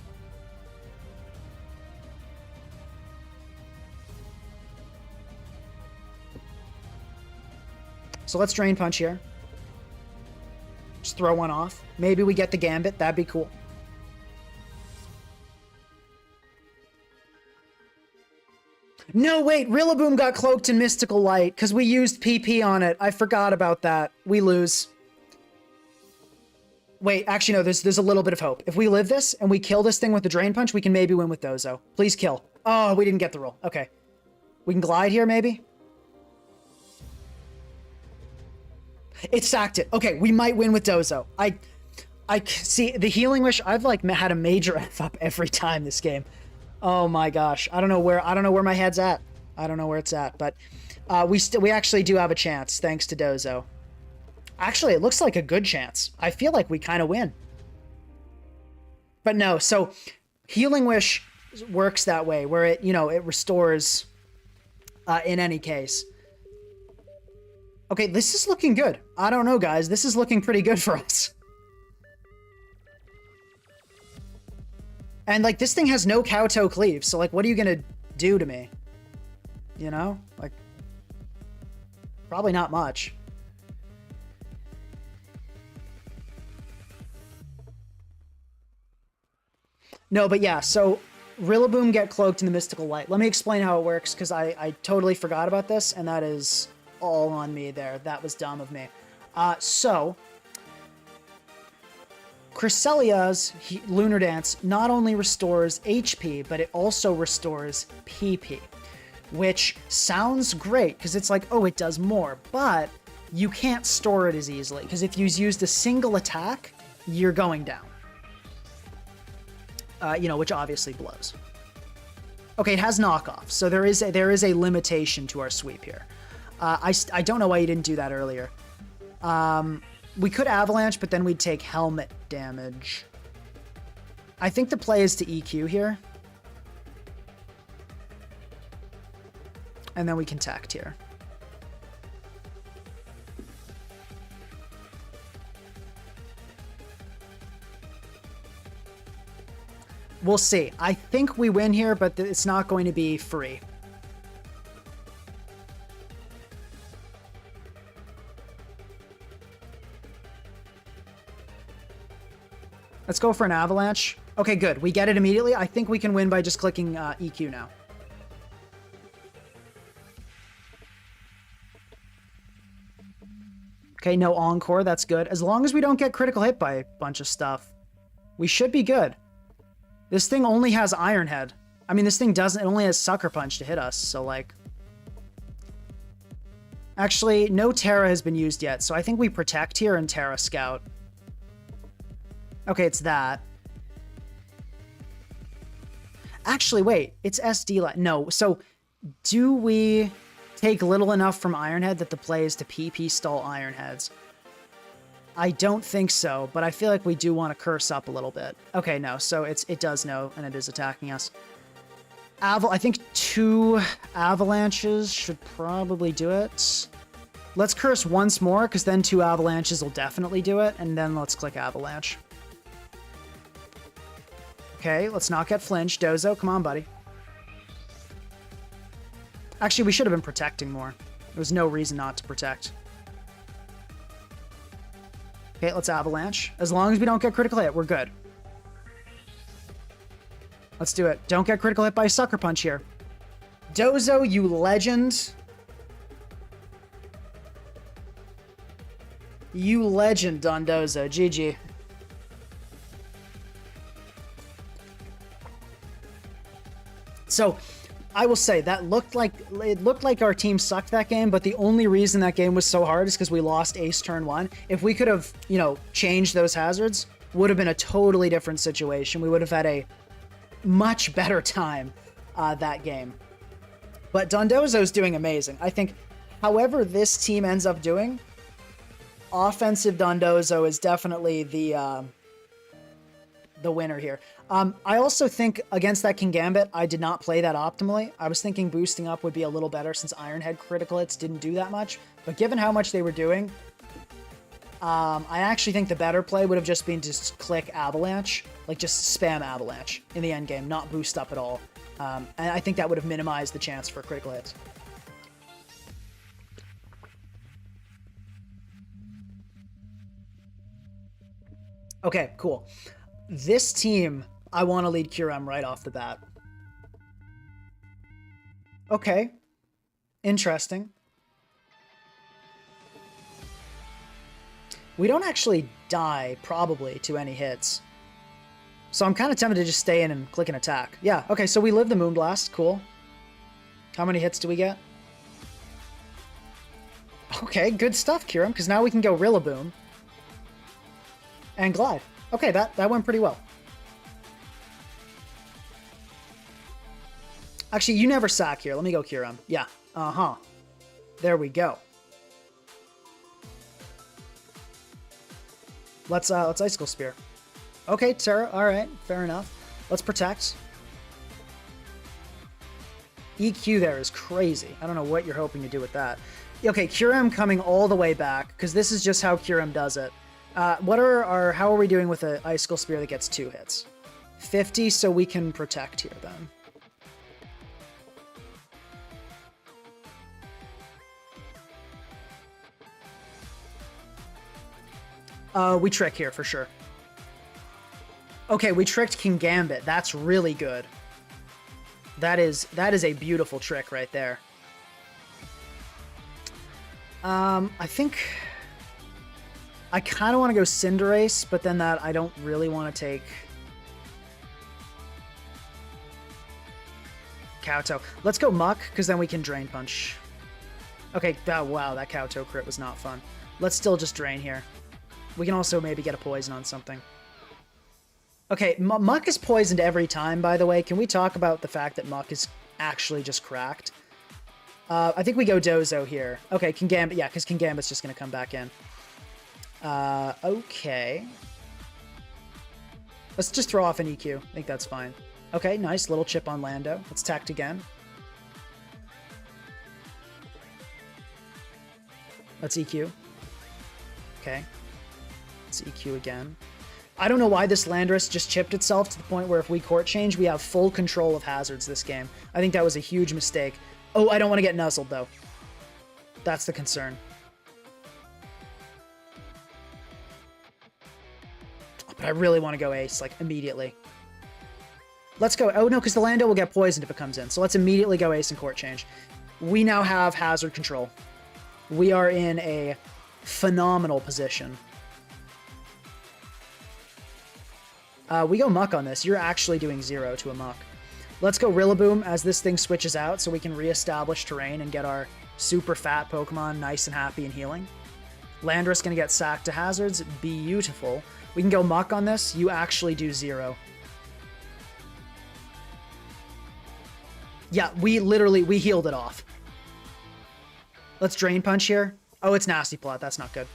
So let's Drain Punch here. Just throw one off. Maybe we get the Gambit. That'd be cool. No, wait. Rillaboom got cloaked in Mystical Light because we used PP on it. I forgot about that. We lose. Wait, actually, no. There's a little bit of hope. If we live this and we kill this thing with the Drain Punch, we can maybe win with Dozo. Please kill. Oh, we didn't get the roll. Okay. We can glide here, maybe? It sacked it. Okay, we might win with Dozo. I see the Healing Wish. I've like had a major F up every time this game. Oh my gosh. I don't know where my head's at. I don't know where it's at, but we actually do have a chance thanks to Dozo. Actually, it looks like a good chance. I feel like we kind of win. But no, so Healing Wish works that way where it, you know, it restores in any case. Okay, this is looking good. I don't know, guys. This is looking pretty good for us. And, like, this thing has no Kowtow Cleave, so, like, what are you gonna do to me? You know? Like, probably not much. No, but yeah, so Rillaboom get cloaked in the Mystical Light. Let me explain how it works, because I totally forgot about this, and that is all on me there. That was dumb of me. So Cresselia's Lunar Dance not only restores HP, but it also restores PP, which sounds great because it's like, oh, it does more, but you can't store it as easily because if you've used a single attack, you're going down. You know, which obviously blows. Okay, it has knockoff, so there is a limitation to our sweep here. I don't know why you didn't do that earlier. We could Avalanche, but then we'd take helmet damage. I think the play is to EQ here. And then we can Tact here. We'll see. I think we win here, but it's not going to be free. Let's go for an Avalanche. Okay, good. We get it immediately. I think we can win by just clicking EQ now. Okay, no Encore. That's good. As long as we don't get critical hit by a bunch of stuff, we should be good. This thing only has Iron Head. I mean, this thing doesn't. It only has Sucker Punch to hit us, so, like... Actually, no Terra has been used yet, so I think we Protect here and Terra Scout. Okay, it's that. Actually, wait. It's SD... No, so do we take little enough from Iron Head that the play is to PP stall Iron Heads? I don't think so, but I feel like we do want to curse up a little bit. Okay, no, so it does know, and it is attacking us. I think 2 avalanches should probably do it. Let's curse once more, because then 2 avalanches will definitely do it, and then let's click avalanche. Okay, let's not get flinched. Dozo, come on, buddy. Actually, we should have been protecting more. There was no reason not to protect. Okay, let's avalanche. As long as we don't get critical hit, we're good. Let's do it. Don't get critical hit by a sucker punch here. Dozo, you legend. You legend, Dondozo. GG. So, I will say that it looked like our team sucked that game, but the only reason that game was so hard is because we lost ace turn 1. If we could have, you know, changed those hazards, would have been a totally different situation. We would have had a much better time that game. But Dondozo's doing amazing. I think, however this team ends up doing, offensive Dondozo is definitely the winner here. I also think against that King Gambit, I did not play that optimally. I was thinking boosting up would be a little better since Ironhead critical hits didn't do that much. But given how much they were doing, I actually think the better play would have just been to just click Avalanche, like just spam Avalanche in the endgame, not boost up at all. And I think that would have minimized the chance for critical hits. Okay, cool. This team, I want to lead curm right off the bat. Okay. Interesting. We don't actually die, probably, to any hits. So I'm kind of tempted to just stay in and click an attack. Yeah, okay, so we live the Moonblast. Cool. How many hits do we get? Okay, good stuff, curm, because now we can go Rillaboom. And glide. Okay, that went pretty well. Actually, you never sack here. Let me go curm. Yeah. Uh-huh. There we go. Let's Icicle Spear. Okay, Terra. All right. Fair enough. Let's protect. EQ there is crazy. I don't know what you're hoping to do with that. Okay, curm coming all the way back, because this is just how curm does it. How are we doing with an Icicle Spear that gets 2 hits? 50, so we can protect here then. We trick here for sure. Okay, we tricked King Gambit. That's really good. That is a beautiful trick right there. I think I kind of want to go Cinderace, but then that I don't really want to take Kowtow. Let's go Muck, because then we can Drain Punch. Okay, oh, wow, that Kowtow crit was not fun. Let's still just Drain here. We can also maybe get a Poison on something. Okay, Muck is poisoned every time, by the way. Can we talk about the fact that Muck is actually just cracked? I think we go Dozo here. Okay, King Gambit, yeah, because King Gambit's just going to come back in. Okay. Let's just throw off an EQ. I think that's fine. Okay, nice little chip on Lando. Let's tact again. Let's EQ. Okay. Let's EQ again. I don't know why this Landorus just chipped itself to the point where if we court change, we have full control of hazards this game. I think that was a huge mistake. Oh, I don't want to get nuzzled, though. That's the concern. But I really want to go Ace, like, immediately. Let's go. Oh, no, because the Lando will get poisoned if it comes in. So let's immediately go Ace and court change. We now have hazard control. We are in a phenomenal position. We go Muck on this. You're actually doing 0 to a Muck. Let's go Rillaboom as this thing switches out so we can reestablish terrain and get our super fat Pokemon nice and happy and healing. Landorus going to get sacked to hazards. Beautiful. We can go Muck on this. You actually do 0. Yeah, we healed it off. Let's Drain Punch here. Oh, it's Nasty Plot. That's not good.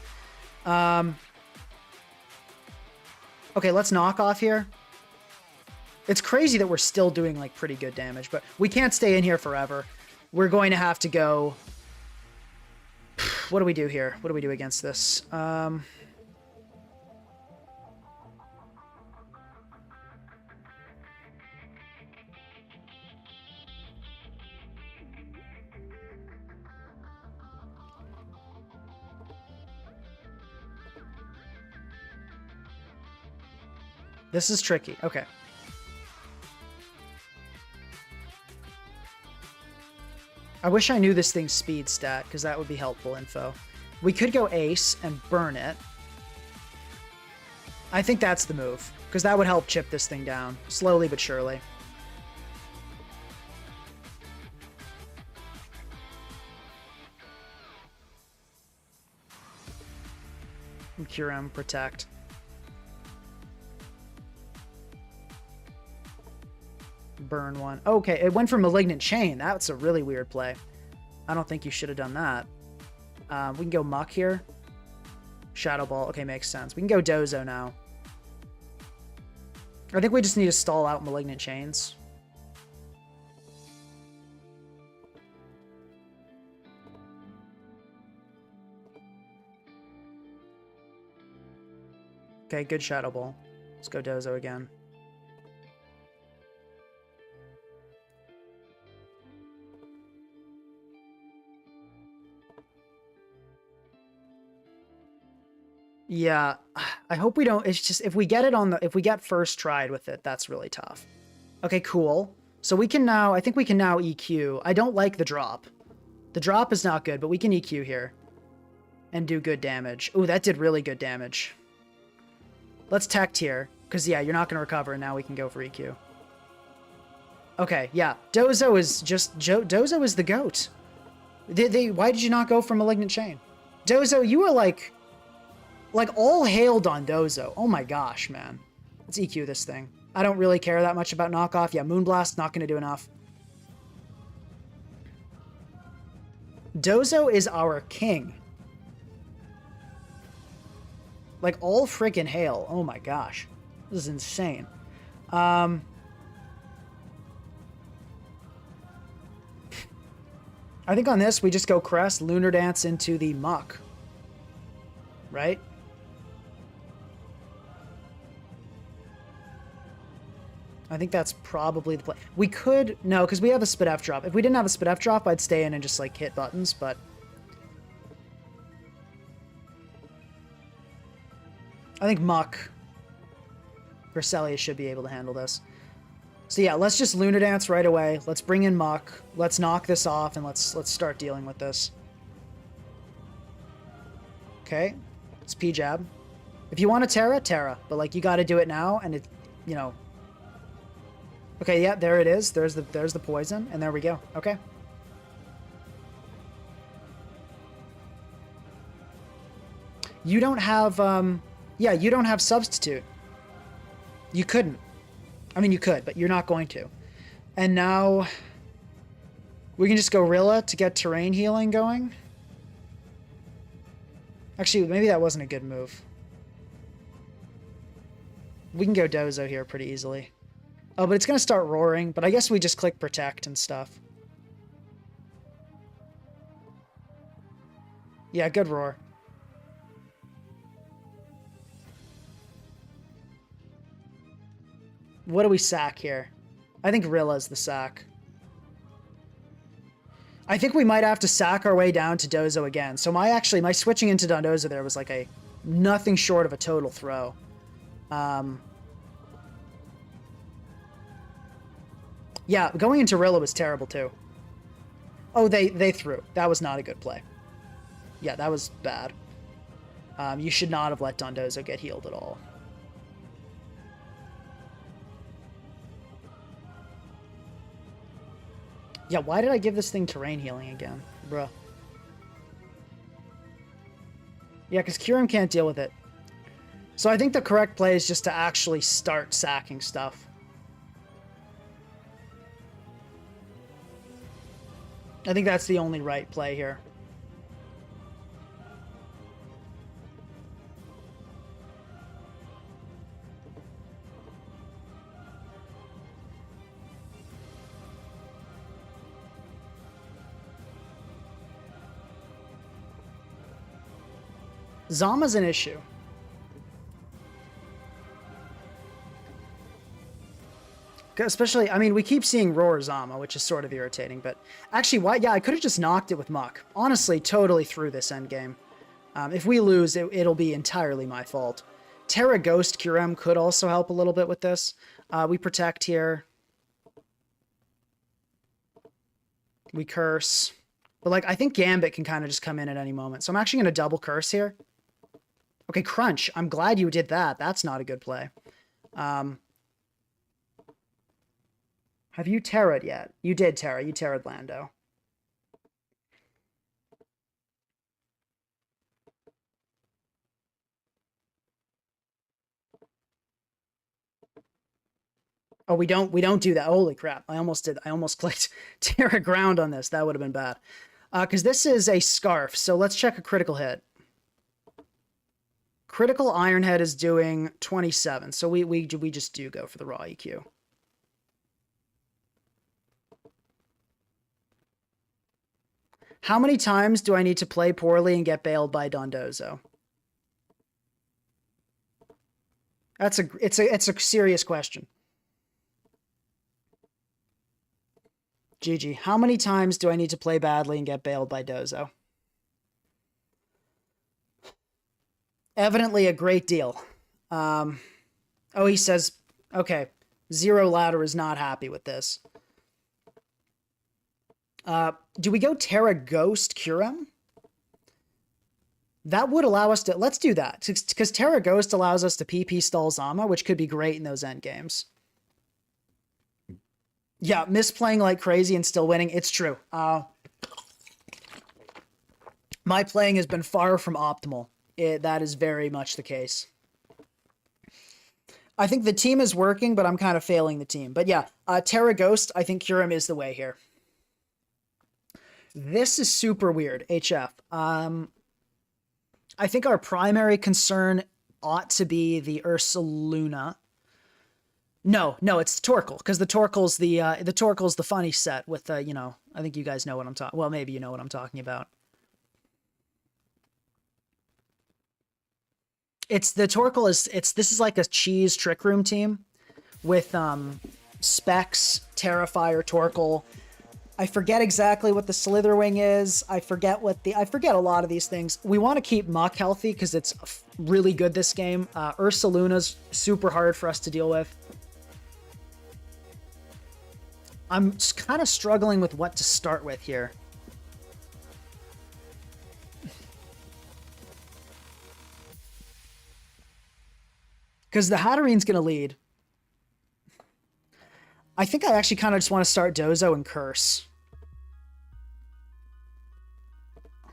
Okay, let's Knock Off here. It's crazy that we're still doing, like, pretty good damage, but we can't stay in here forever. We're going to have to go... What do we do here? What do we do against this? This is tricky. Okay. I wish I knew this thing's speed stat, because that would be helpful info. We could go ace and burn it. I think that's the move, because that would help chip this thing down, slowly but surely. Curm, protect. Burn one. Okay, it went for Malignant Chain. That's a really weird play. I don't think you should have done that. We can go Muck here. Shadow Ball. Okay, makes sense. We can go Dozo now. I think we just need to stall out Malignant Chains. Okay, good Shadow Ball. Let's go Dozo again. Yeah, I hope we don't. It's just if we get it on the if we get first tried with it, that's really tough. Okay, cool. So we can now. I think we can now EQ. I don't like the drop. The drop is not good, but we can EQ here and do good damage. Ooh, that did really good damage. Let's tech here because yeah, you're not going to recover, and now we can go for EQ. Okay, yeah, Dozo is just Dozo is the goat. Why did you not go for Malignant Chain? Dozo, you were like all hail Dondozo. Oh my gosh, man. Let's EQ this thing. I don't really care that much about knockoff. Yeah, Moonblast, not going to do enough. Dozo is our king. Like, all freaking hail. Oh my gosh. This is insane. I think on this, we just go Crest, Lunar Dance into the Muck. Right? I think that's probably the play. We could... No, because we have a Spit F drop. If we didn't have a Spit F drop, I'd stay in and just, like, hit buttons, but... I think Muck... Cresselia should be able to handle this. So yeah, let's just Lunar Dance right away. Let's bring in Muck. Let's knock this off, and let's start dealing with this. Okay. It's P-Jab. If you want to Terra, Terra. But, like, you got to do it now, and it... You know... Okay, yeah, there it is. There's the poison, and there we go. Okay. You don't have, yeah, you don't have Substitute. You couldn't. I mean, you could, but you're not going to. And now we can just go Rilla to get terrain healing going. Actually, maybe that wasn't a good move. We can go Dozo here pretty easily. Oh, but it's going to start roaring, but I guess we just click Protect and stuff. Yeah, good roar. What do we sack here? I think Rilla's the sack. I think we might have to sack our way down to Dozo again. So my switching into Dondozo there was like a nothing short of a total throw. Yeah, going into Rilla was terrible too. Oh, they threw. That was not a good play. Yeah, that was bad. You should not have let Dondozo get healed at all. Yeah, why did I give this thing terrain healing again? Bruh. Yeah, because Curm can't deal with it. So I think the correct play is just to actually start sacking stuff. I think that's the only right play here. Zama's an issue. Especially, I mean, we keep seeing Roar Zama, which is sort of irritating, but actually, why? Yeah, I could have just knocked it with Muck. Honestly, totally through this endgame. If we lose, it'll be entirely my fault. Terra Ghost Curem could also help a little bit with this. We protect here. We curse. But, like, I think Gambit can kind of just come in at any moment. So I'm actually going to double curse here. Okay, Crunch. I'm glad you did that. That's not a good play. Have you Terra'd yet? You did Terra. You Terra'd Lando. Oh, we don't do that. Holy crap. I almost clicked Terra Ground on this. That would have been bad. Because this is a Scarf, so let's check a critical hit. Critical Ironhead is doing 27, so we just do go for the raw EQ. How many times do I need to play poorly and get bailed by Dondozo? It's a serious question. GG. How many times do I need to play badly and get bailed by Dozo? Evidently a great deal. Oh, he says, okay, Zero Ladder is not happy with this. Do we go Terra Ghost Curem? That would allow us to... Let's do that. Because Terra Ghost allows us to PP stall Zama, which could be great in those endgames. Yeah, misplaying like crazy and still winning. It's true. My playing has been far from optimal. That is very much the case. I think the team is working, but I'm kind of failing the team. But yeah, Terra Ghost, I think Curem is the way here. This is super weird, HF. I think our primary concern ought to be the Ursaluna. No, it's Torkoal, because the Torkoal's the funny set with you know, I think you guys know what I'm talking. Well, maybe you know what I'm talking about. It's the Torkoal is this is like a cheese trick room team with Specs, Terrifier, Torkoal. I forget exactly what the Slitherwing is. I forget a lot of these things. We want to keep Muck healthy because it's really good this game. Ursaluna's super hard for us to deal with. I'm kind of struggling with what to start with here. Because the Hatterene's going to lead. I think I actually kind of just want to start Dozo and Curse. I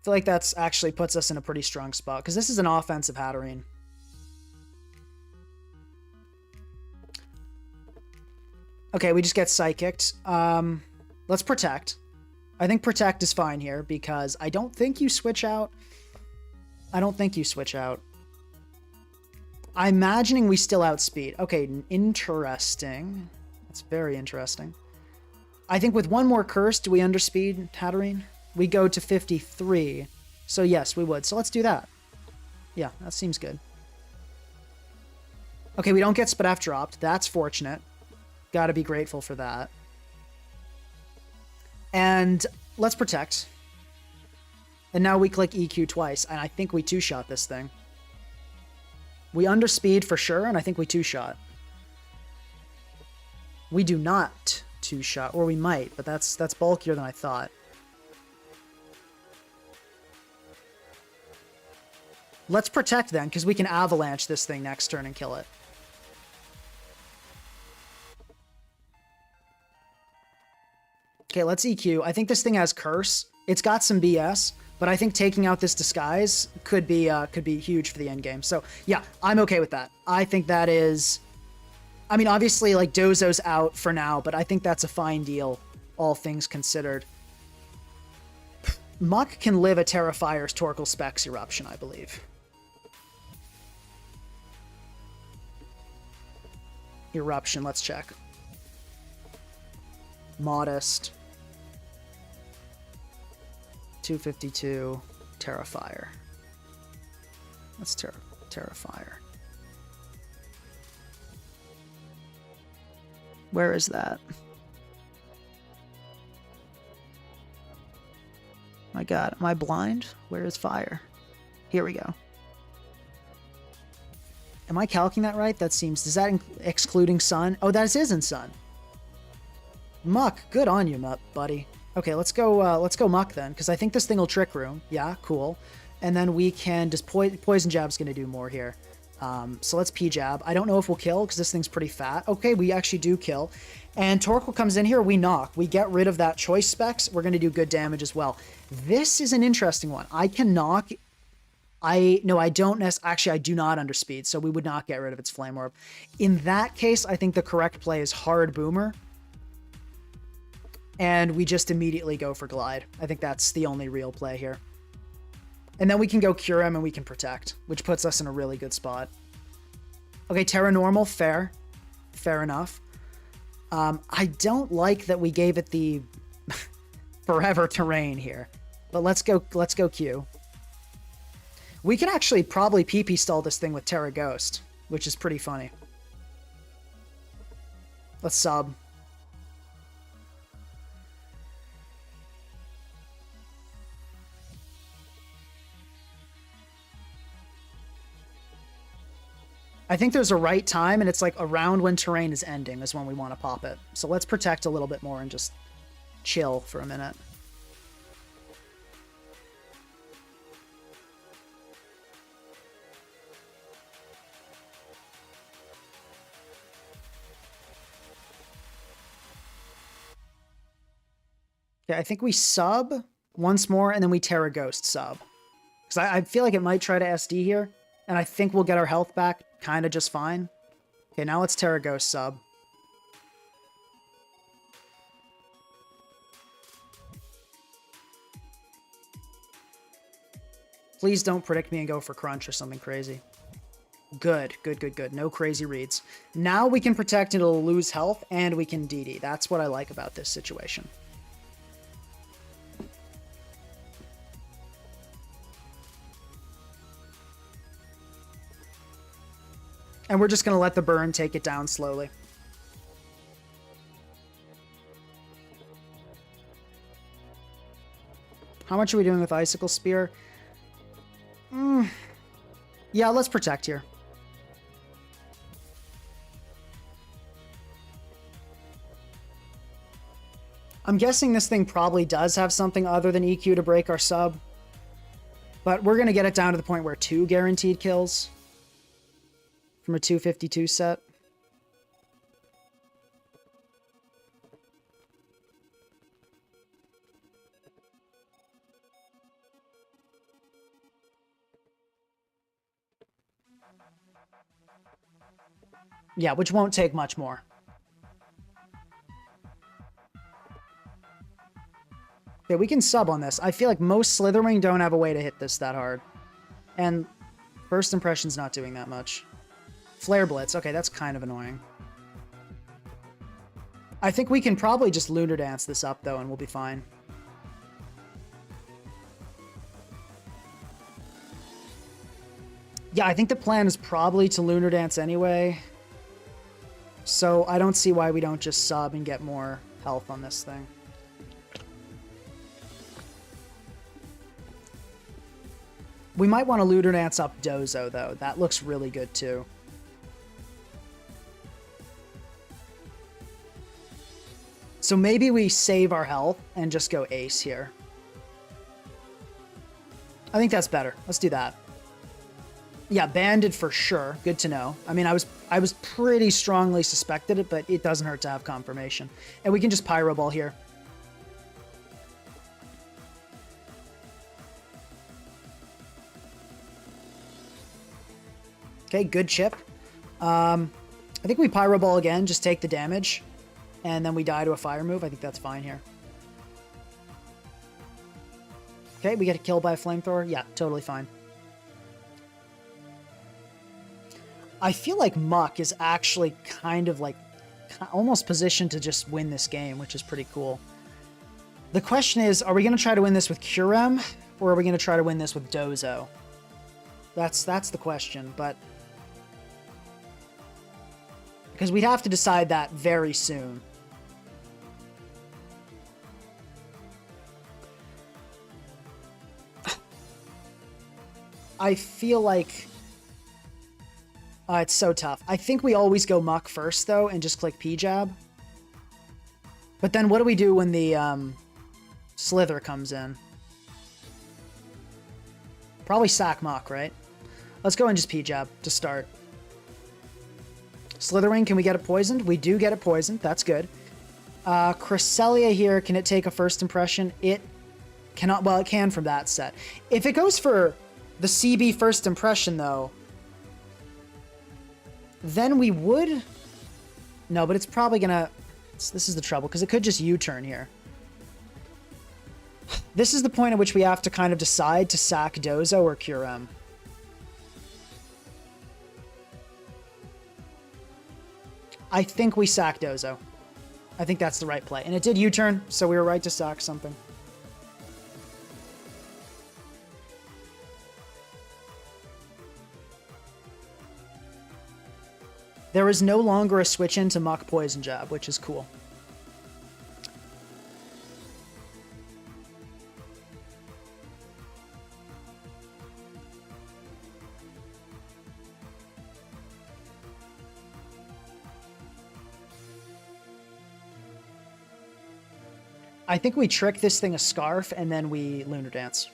feel like that's actually puts us in a pretty strong spot, because this is an offensive Hatterene. Okay, we just get Psychicked. Let's Protect. I think Protect is fine here, because I don't think you switch out. I'm imagining we still outspeed. Okay, interesting. That's very interesting. I think with one more curse, do we underspeed Hatterene? We go to 53. So yes, we would. So let's do that. Yeah, that seems good. Okay, we don't get Spadaf dropped. That's fortunate. Gotta be grateful for that. And let's Protect. And now we click EQ twice, and I think we two-shot this thing. We underspeed for sure, and I think we two-shot. We do not two-shot, or we might, but that's bulkier than I thought. Let's Protect then, because we can Avalanche this thing next turn and kill it. Okay, let's EQ. I think this thing has Curse. It's got some BS, but I think taking out this Disguise could be huge for the end game. So yeah, I'm okay with that. I think that is... I mean, obviously, like, Dozo's out for now, but I think that's a fine deal, all things considered. Muck can live a Terrifier's Torkoal Specs Eruption, I believe. Eruption, let's check. Modest. 252, Terrifier. Let's Terrifier. Where is that? My God, am I blind? Where is fire? Here we go. Am I calculating that right? That seems... Is that excluding sun? Oh, that is in sun. Muck, good on you, buddy. Okay, let's go Muck then, because I think this thing will Trick Room. Yeah, cool. And then we can just... Poison Jab's going to do more here. So let's P-Jab. I don't know if we'll kill, because this thing's pretty fat. Okay, we actually do kill. And Torkoal comes in here, we knock. We get rid of that choice specs. We're going to do good damage as well. This is an interesting one. I can knock... No, I don't actually, I do not underspeed, so we would not get rid of its Flame Orb. In that case, I think the correct play is Hard Boomer. And we just immediately go for Glide. I think that's the only real play here. And then we can go Curm and we can Protect, which puts us in a really good spot. Okay, Terra Normal, fair. Fair enough. I don't like that we gave it the Forever Terrain here. But let's go Q. We can actually probably PP stall this thing with Terra Ghost, which is pretty funny. Let's sub. I think there's a right time, and it's like around when terrain is ending is when we want to pop it. So let's protect a little bit more and just chill for a minute. Okay, I think we sub once more, and then we Terra Ghost sub. Because I feel like it might try to SD here, and I think we'll get our health back kind of just fine. Okay, now let's Terra Ghost sub. Please don't predict me and go for Crunch or something crazy. Good, good, good, good. No crazy reads. Now we can protect and it'll lose health, and we can DD. That's what I like about this situation. And we're just going to let the burn take it down slowly. How much are we doing with Icicle Spear? Yeah, let's protect here. I'm guessing this thing probably does have something other than EQ to break our sub. But we're going to get it down to the point where 2 guaranteed kills from a 252 set. Yeah, which won't take much more. Okay, we can sub on this. I feel like most Slitherwing don't have a way to hit this that hard. And First Impression's not doing that much. Flare Blitz. Okay, that's kind of annoying. I think we can probably just Lunar Dance this up, though, and we'll be fine. Yeah, I think the plan is probably to Lunar Dance anyway. So I don't see why we don't just sub and get more health on this thing. We might want to Lunar Dance up Dozo, though. That looks really good, too. So maybe we save our health and just go Ace here. I think that's better. Let's do that. Yeah, banded for sure. Good to know. I mean, I was pretty strongly suspected it, but it doesn't hurt to have confirmation. And we can just Pyro Ball here. Okay, good chip. I think we Pyro Ball again, just take the damage. And then we die to a fire move. I think that's fine here. Okay, we get killed by a flamethrower. Yeah, totally fine. I feel like Muck is actually kind of like almost positioned to just win this game, which is pretty cool. The question is, are we going to try to win this with curm, or are we going to try to win this with Dozo? That's the question, but... because we'd have to decide that very soon. I feel like... it's so tough. I think we always go Muck first, though, and just click P-Jab. But then what do we do when the Slither comes in? Probably sack Muck, right? Let's go and just P-Jab to start. Slitherwing, can we get it poisoned? We do get it poisoned. That's good. Cresselia here, can it take a first impression? It cannot. Well, it can from that set. If it goes for the CB first impression, though, then we would... no, but it's probably gonna... this is the trouble, because it could just U-turn here. This is the point at which we have to kind of decide to sack Dozo or curm. I think we sack Dozo. I think that's the right play. And it did U-turn, so we were right to sack something. There is no longer a switch into Muck Poison Jab, which is cool. I think we trick this thing a Scarf, and then we Lunar Dance.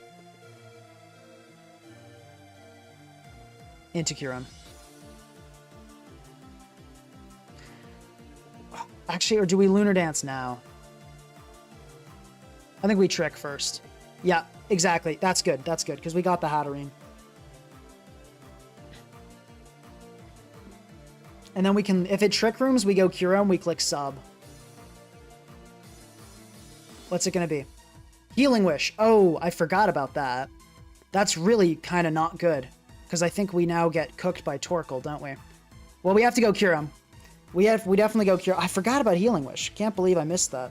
Into Curm. Actually, or do we Lunar Dance now? I think we trick first. Yeah, exactly. That's good. That's good, because we got the Hatterene. And then we can, if it Trick Rooms, we go Curm, we click Sub. What's it going to be? Healing Wish. Oh, I forgot about that. That's really kind of not good, because I think we now get cooked by Torkoal, don't we? Well, we have to go Curm. We definitely go Curm. I forgot about Healing Wish. Can't believe I missed that.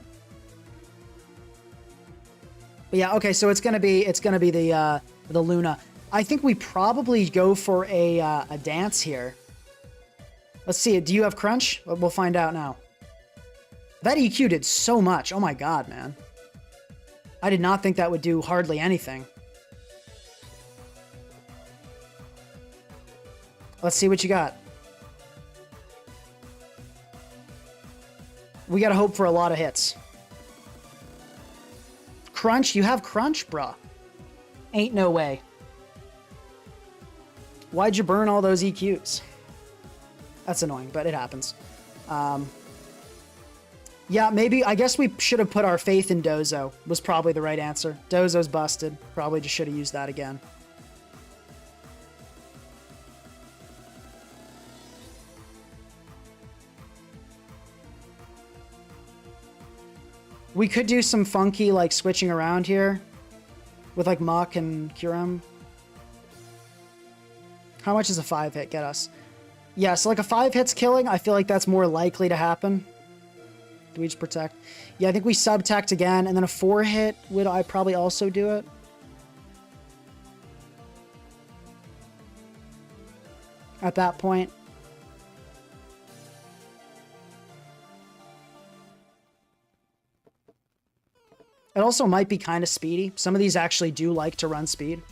But yeah, okay, so it's gonna be the Luna. I think we probably go for a dance here. Let's see. Do you have Crunch? We'll find out now. That EQ did so much. Oh my god, man. I did not think that would do hardly anything. Let's see what you got. We gotta hope for a lot of hits. Crunch? You have Crunch, bruh. Ain't no way. Why'd you burn all those EQs? That's annoying, but it happens. Yeah, maybe, I guess we should have put our faith in Dozo, was probably the right answer. Dozo's busted. Probably just should have used that again. We could do some funky, like, switching around here with, like, Muck and Curm. How much does a 5-hit get us? Yeah, so, like, a 5 hits killing, I feel like that's more likely to happen. Do we just protect? Yeah, I think we subtect again, and then a 4-hit would I probably also do it. At that point. It also might be kind of speedy. Some of these actually do like to run speed.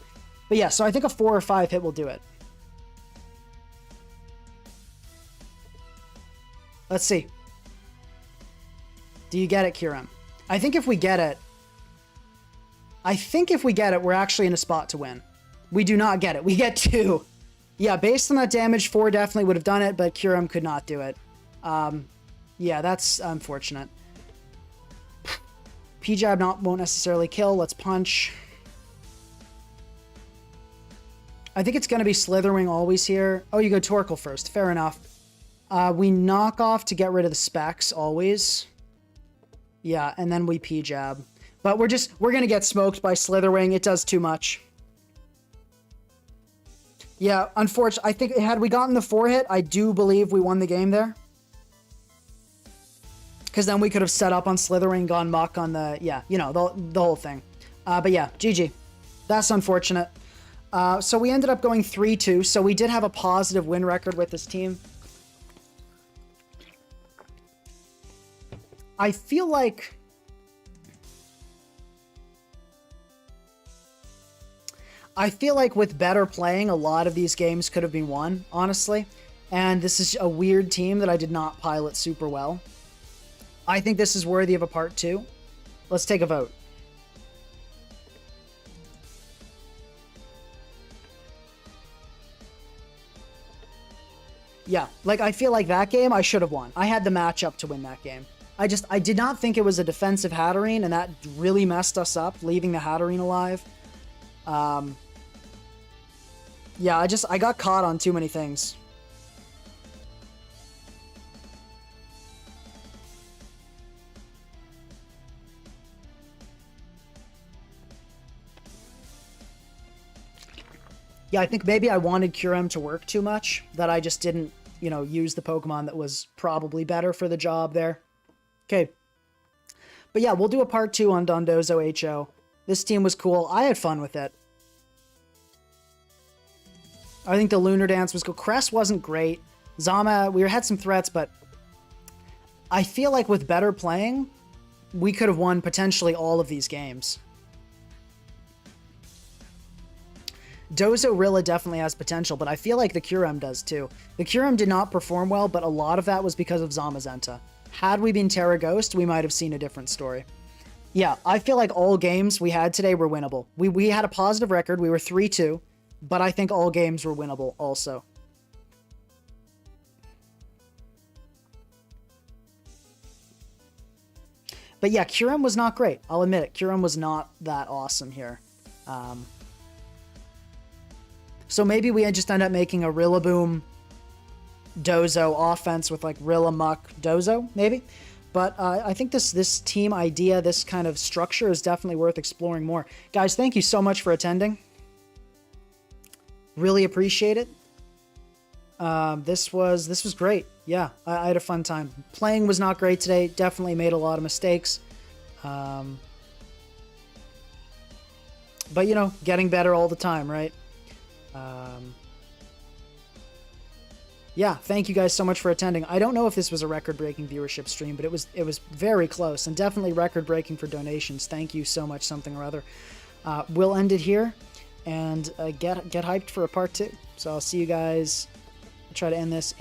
But yeah, so I think a 4 or 5 hit will do it. Let's see. Do you get it, Curm? I think if we get it... we're actually in a spot to win. We do not get it. We get 2. Yeah, based on that damage, 4 definitely would have done it, but Curm could not do it. Yeah, that's unfortunate. P-Jab won't necessarily kill. Let's punch. I think it's going to be Slitherwing always here. Oh, you go Torkoal first. Fair enough. We knock off to get rid of the specs always. Yeah, and then we P-Jab. But we're going to get smoked by Slitherwing. It does too much. Yeah, unfortunately, I think had we gotten the 4-hit, I do believe we won the game there. Because then we could have set up on Slithering, gone muck on the, yeah, you know, the whole thing. But yeah, GG. That's unfortunate. So we ended up going 3-2, so we did have a positive win record with this team. I feel like... with better playing, a lot of these games could have been won, honestly. And this is a weird team that I did not pilot super well. I think this is worthy of a part 2. Let's take a vote. Yeah, like, I feel like that game I should have won. I had the matchup to win that game. I did not think it was a defensive Hatterene, and that really messed us up, leaving the Hatterene alive. Yeah, I got caught on too many things. Yeah, I think maybe I wanted curm to work too much, that I just didn't, you know, use the Pokemon that was probably better for the job there. Okay. But yeah, we'll do a part 2 on Dondozo HO. This team was cool. I had fun with it. I think the Lunar Dance was cool. Crest wasn't great. Zama, we had some threats, but I feel like with better playing, we could have won potentially all of these games. Dozo Rilla definitely has potential, but I feel like the Curem does too. The Curem did not perform well, but a lot of that was because of Zamazenta. Had we been Terra Ghost, we might have seen a different story. Yeah, I feel like all games we had today were winnable. We had a positive record. We were 3-2, but I think all games were winnable also. But yeah, Curem was not great. I'll admit it. Curem was not that awesome here. So maybe we just end up making a Rillaboom Dozo offense with like Rilla Muck Dozo, maybe. But I think this team idea, this kind of structure is definitely worth exploring more. Guys, thank you so much for attending. Really appreciate it. This was great. Yeah, I had a fun time. Playing was not great today. Definitely made a lot of mistakes. But, you know, getting better all the time, right? Yeah, thank you guys so much for attending. I don't know if this was a record-breaking viewership stream, but it was very close, and definitely record-breaking for donations. Thank you so much, something or other. We'll end it here, and get hyped for a part 2. So I'll see you guys. I'll try to end this in